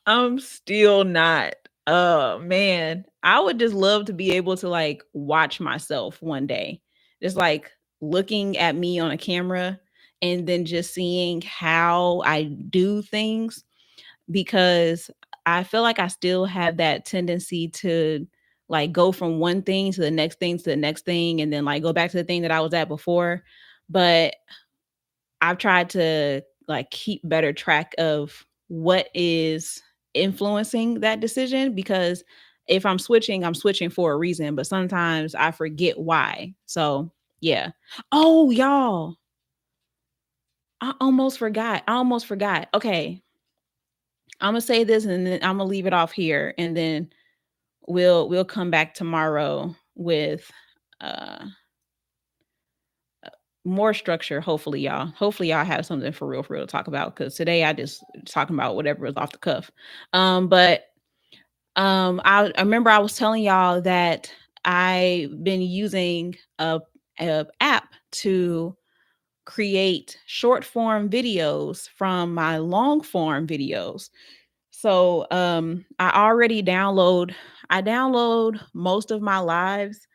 I'm still not. Man, I would just love to be able to like watch myself one day. Just like looking at me on a camera and then just seeing how I do things, because I feel like I still have that tendency to like go from one thing to the next thing to the next thing and then like go back to the thing that I was at before. But I've tried to like keep better track of what is influencing that decision, because if I'm switching for a reason, but sometimes I forget why. So, yeah. Oh, y'all, I almost forgot. I almost forgot. Okay. I'm going to say this and then I'm going to leave it off here, and then we'll come back tomorrow with uh more structure. Hopefully y'all have something for real to talk about, because today I just talking about whatever was off the cuff. But I remember I was telling y'all that I've been using a app to create short form videos from my long form videos. So I download most of my lives,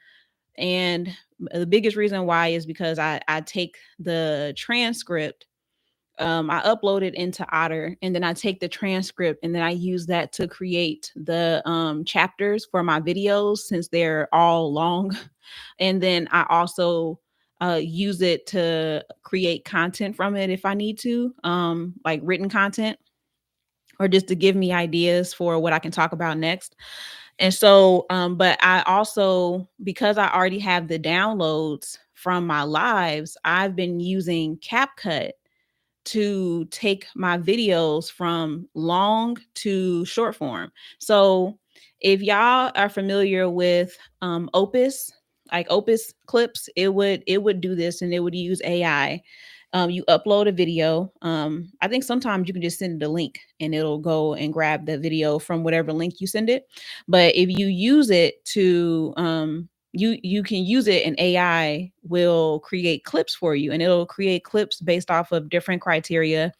and the biggest reason why is because I take the transcript. I upload it into Otter, and then I take the transcript and then I use that to create the chapters for my videos, since they're all long. And then I also use it to create content from it if I need to, like written content, or just to give me ideas for what I can talk about next. And so, but I also, because I already have the downloads from my lives, I've been using CapCut to take my videos from long to short form. So if y'all are familiar with Opus, like Opus clips, it would do this, and it would use AI. You upload a video. I think sometimes you can just send it a link and it'll go and grab the video from whatever link you send it. But if you use it to you can use it, and AI will create clips for you, and it'll create clips based off of different criteria,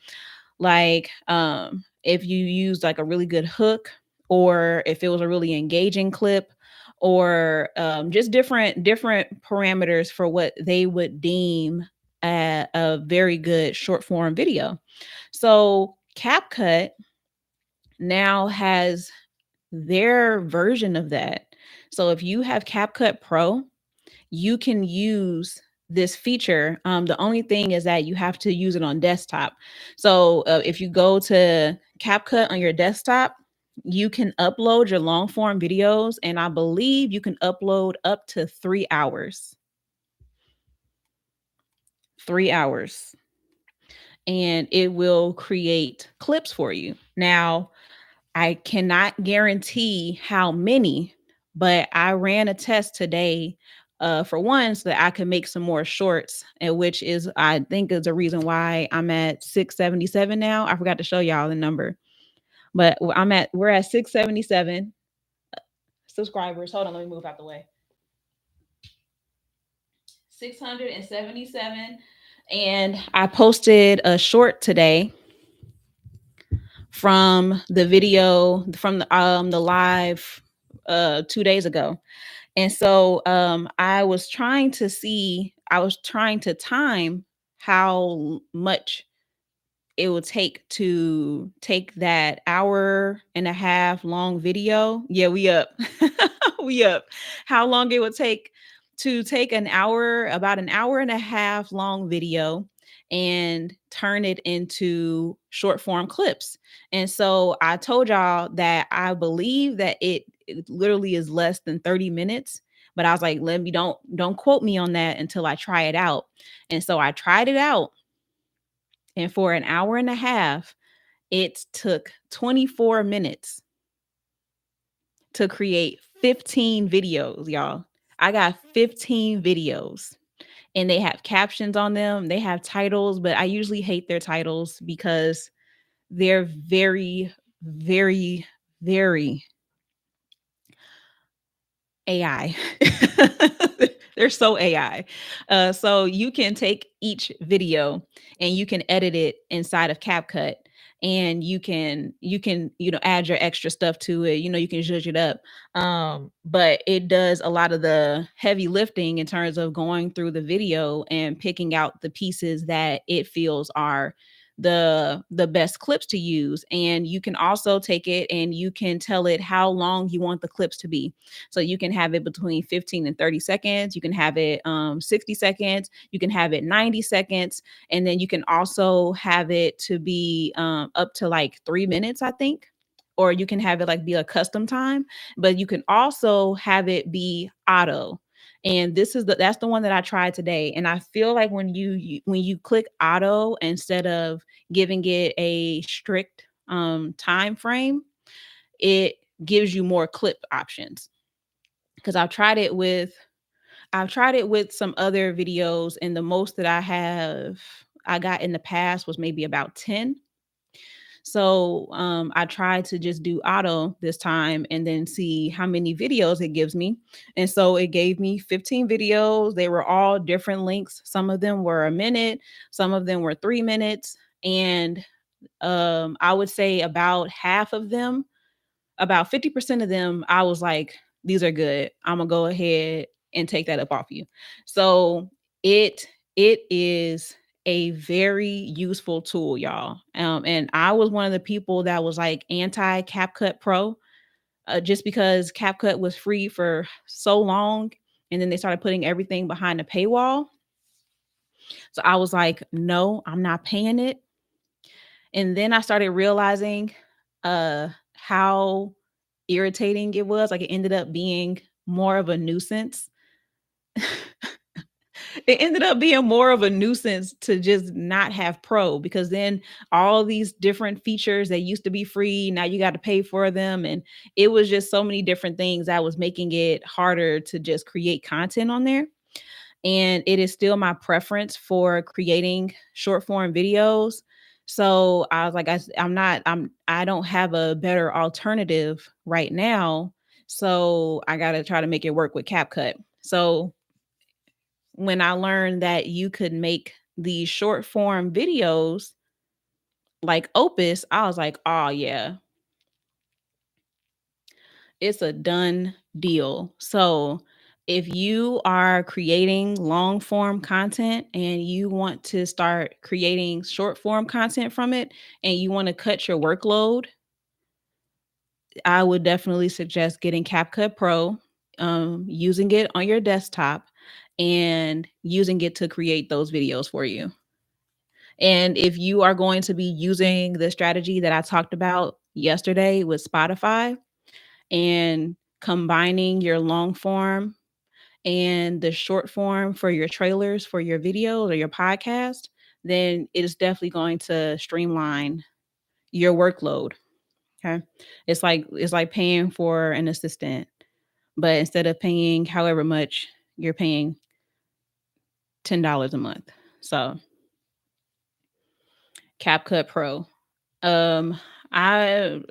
like if you use like a really good hook, or if it was a really engaging clip, or just different parameters for what they would deem a very good short form video. So CapCut now has their version of that. So if you have CapCut Pro, you can use this feature. The only thing is that you have to use it on desktop. So if you go to CapCut on your desktop, you can upload your long form videos, and I believe you can upload up to 3 hours. 3 hours. And it will create clips for you. Now, I cannot guarantee how many, but I ran a test today, for one, so that I could make some more shorts, and which is, I think, is the reason why I'm at 677 now. I forgot to show y'all the number, but we're at 677 subscribers. Hold on, let me move out the way. 677, and I posted a short today from the video from the live 2 days ago. And so I was trying to time how much it would take to take that hour and a half long video. Yeah, we up. We up. How long it would take to take about an hour and a half long video, and turn it into short form clips. And so I told y'all that I believe that it literally is less than 30 minutes. But I was like, let me don't quote me on that until I try it out. And so I tried it out, and for an hour and a half, it took 24 minutes to create 15 videos, y'all. I got 15 videos, and they have captions on them. They have titles, but I usually hate their titles because they're very, very, very AI. They're so AI. So you can take each video and you can edit it inside of CapCut, and you can add your extra stuff to it. You can zhuzh it up. But it does a lot of the heavy lifting in terms of going through the video and picking out the pieces that it feels are the best clips to use. And you can also take it and you can tell it how long you want the clips to be. So you can have it between 15 and 30 seconds. You can have it 60 seconds. You can have it 90 seconds. And then you can also have it to be up to like 3 minutes, I think. Or you can have it like be a custom time, but you can also have it be auto. And that's the one that I tried today. And I feel like when you click auto instead of giving it a strict time frame, it gives you more clip options. Because I've tried it with some other videos, and the most that I got in the past was maybe about 10. So I tried to just do auto this time and then see how many videos it gives me. And so it gave me 15 videos. They were all different lengths. Some of them were a minute, some of them were 3 minutes. And I would say about half of them, about 50% of them, I was like, these are good. I'm gonna go ahead and take that up off you. So it it is a very useful tool, y'all. And I was one of the people that was like anti CapCut Pro, just because CapCut was free for so long, and then they started putting everything behind a paywall. So I was like, no, I'm not paying it. And then I started realizing how irritating it was. Like, it ended up being more of a nuisance It ended up being more of a nuisance to just not have pro, because then all these different features that used to be free, now you got to pay for them. And it was just so many different things that was making it harder to just create content on there. And it is still my preference for creating short form videos. So I was like, I don't have a better alternative right now. So I got to try to make it work with CapCut. So when I learned that you could make these short form videos like Opus, I was like, oh yeah, it's a done deal. So if you are creating long form content and you want to start creating short form content from it and you want to cut your workload, I would definitely suggest getting CapCut Pro, using it on your desktop and using it to create those videos for you. And if you are going to be using the strategy that I talked about yesterday with Spotify and combining your long form and the short form for your trailers for your videos or your podcast, then it is definitely going to streamline your workload. Okay. It's like paying for an assistant, but instead of paying however much, you're paying $10 a month. So CapCut Pro. I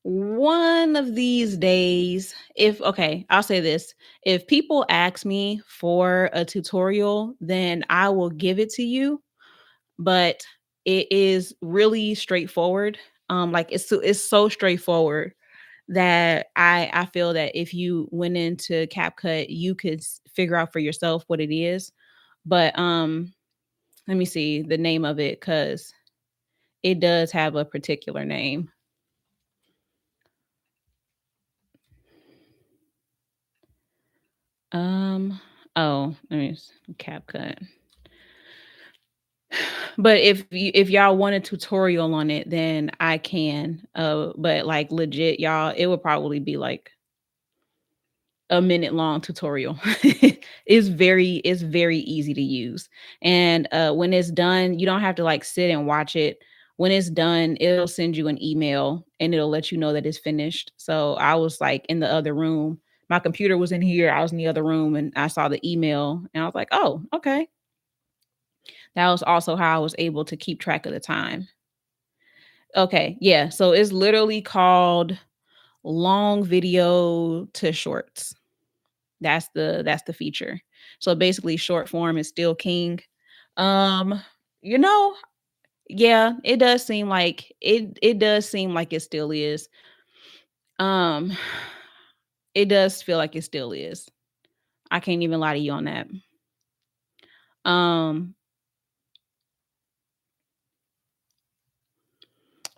one of these days, if okay, I'll say this. If people ask me for a tutorial, then I will give it to you, but it is really straightforward. Like it's so straightforward that I feel that if you went into CapCut, you could figure out for yourself what it is. But let me see the name of it, cuz it does have a particular name. Um, oh, let me CapCut. But if y'all want a tutorial on it, then I can. But like legit, y'all, it would probably be like a minute long tutorial. It's very easy to use. And when it's done, you don't have to like sit and watch it. When it's done, it'll send you an email and it'll let you know that it's finished. So I was like in the other room. My computer was in here. I was in the other room and I saw the email and I was like, "Oh, okay." That was also how I was able to keep track of the time. Okay, yeah. So it's literally called long video to shorts. That's the feature. So basically short form is still king. Um, you know, yeah, it does seem like it still is. Um, it does feel like it still is. I can't even lie to you on that. Um,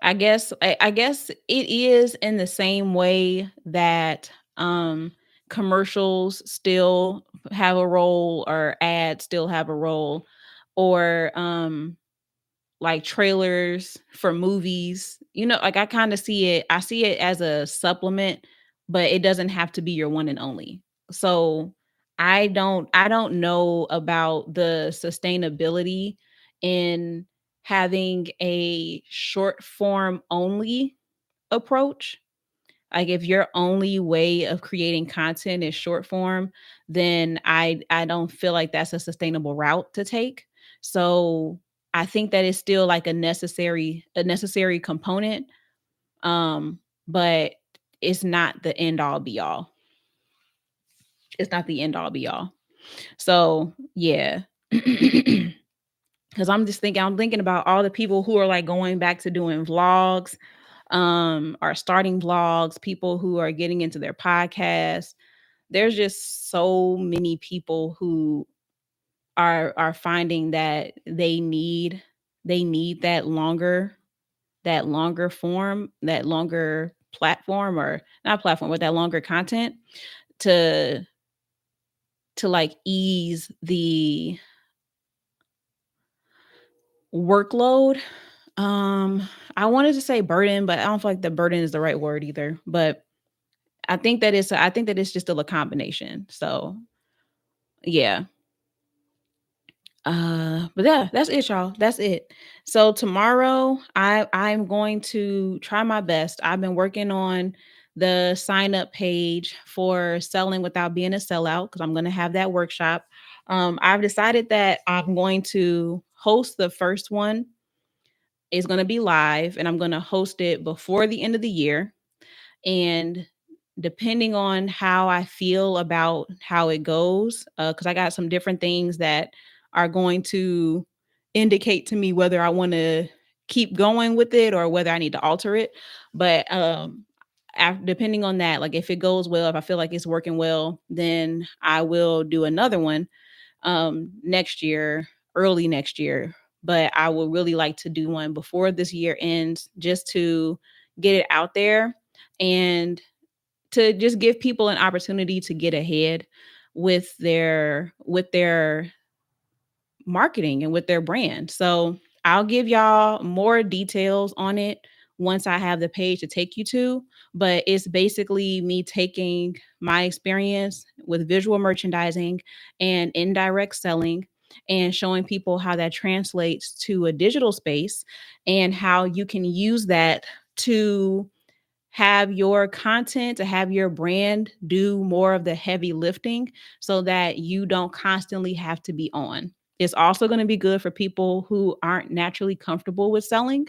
I guess it is in the same way that commercials still have a role or ads still have a role, or like trailers for movies. Like I see it as a supplement, but it doesn't have to be your one and only. So I don't know about the sustainability in having a short form only approach. Like if your only way of creating content is short form, then I don't feel like that's a sustainable route to take. So I think that is still like a necessary component, um, but it's not the end all be all. It's not the end all be all. So yeah. Cause I'm thinking about all the people who are like going back to doing vlogs, are starting vlogs, people who are getting into their podcasts. There's just so many people who are finding that they need that longer form, that longer platform, or not platform, but that longer content to like ease the workload. Um, I wanted to say burden, but I don't feel like the burden is the right word either. But I think that it's just still a combination. So yeah. But yeah, that's it, y'all. That's it. So tomorrow I'm going to try my best. I've been working on the sign up page for selling without being a sellout because I'm going to have that workshop. I've decided that I'm going to host the first one. It's going to be live and I'm going to host it before the end of the year. And depending on how I feel about how it goes, because I got some different things that are going to indicate to me whether I want to keep going with it or whether I need to alter it. But depending on that, like if it goes well, if I feel like it's working well, then I will do another one next year, early next year. But I would really like to do one before this year ends just to get it out there and to just give people an opportunity to get ahead with their marketing and with their brand. So I'll give y'all more details on it once I have the page to take you to. But it's basically me taking my experience with visual merchandising and indirect selling and showing people how that translates to a digital space and how you can use that to have your content, to have your brand do more of the heavy lifting so that you don't constantly have to be on. It's also going to be good for people who aren't naturally comfortable with selling,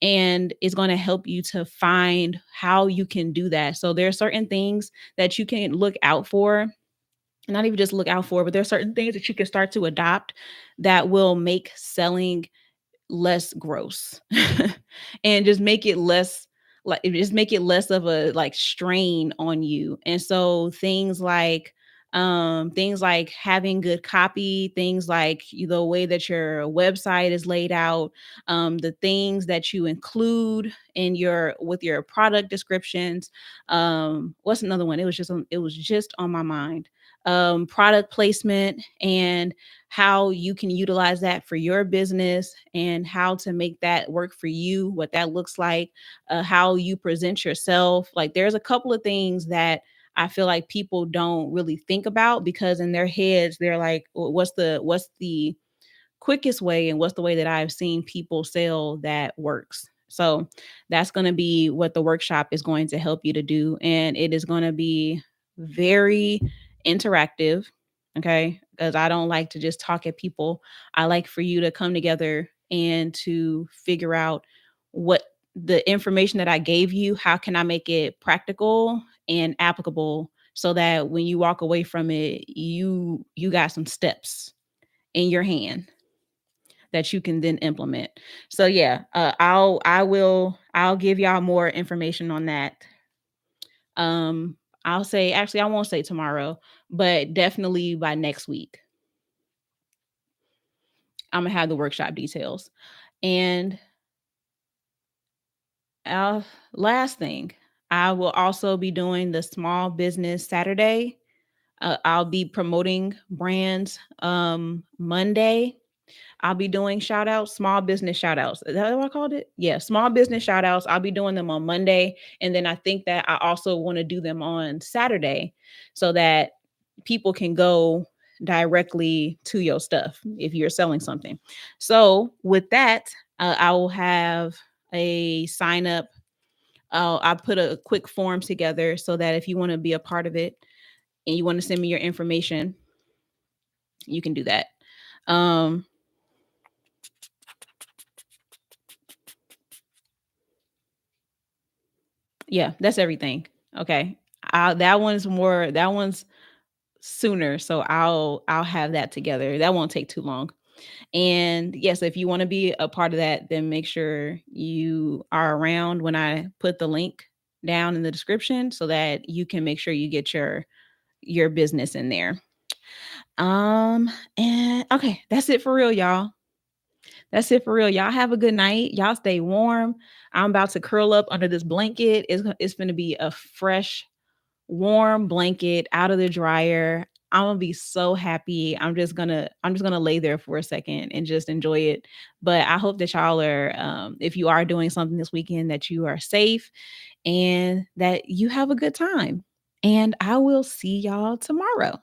and it's going to help you to find how you can do that. So there are certain things that you can look out for, not even just look out for, but there are certain things that you can start to adopt that will make selling less gross and just make it less just make it less of a like strain on you. And so things like having good copy, things like the way that your website is laid out, the things that you include in your with your product descriptions. What's another one? It was just on my mind. Product placement and how you can utilize that for your business and how to make that work for you, what that looks like, how you present yourself. Like there's a couple of things that I feel like people don't really think about because in their heads they're like, what's the quickest way and what's the way that I've seen people sell that works. So that's going to be what the workshop is going to help you to do. And it is going to be very interactive. Okay. Because I don't like to just talk at people. I like for you to come together and to figure out what the information that I gave you, how can I make it practical and applicable so that when you walk away from it, you got some steps in your hand that you can then implement. So yeah, I'll give y'all more information on that. I'll say actually I won't say tomorrow, but definitely by next week. I'm gonna have the workshop details. And last thing, I will also be doing the small business Saturday. I'll be promoting brands Monday. I'll be doing shout outs, small business shout outs. Is that what I called it? Yeah, small business shout outs. I'll be doing them on Monday. And then I think that I also want to do them on Saturday so that people can go directly to your stuff if you're selling something. So, with that, I will have a sign up. I put a quick form together so that if you want to be a part of it and you want to send me your information, you can do that. Um, Yeah, that's everything. Okay. That one's sooner, so I'll have that together. That won't take too long. And yes, if you want to be a part of that, then make sure you are around when I put the link down in the description so that you can make sure you get your business in there. And okay, that's it for real, y'all. That's it for real. Y'all have a good night. Y'all stay warm. I'm about to curl up under this blanket. It's going to be a fresh warm blanket out of the dryer. I'm gonna be so happy. I'm just gonna lay there for a second and just enjoy it. But I hope that y'all are, if you are doing something this weekend, that you are safe and that you have a good time. And I will see y'all tomorrow.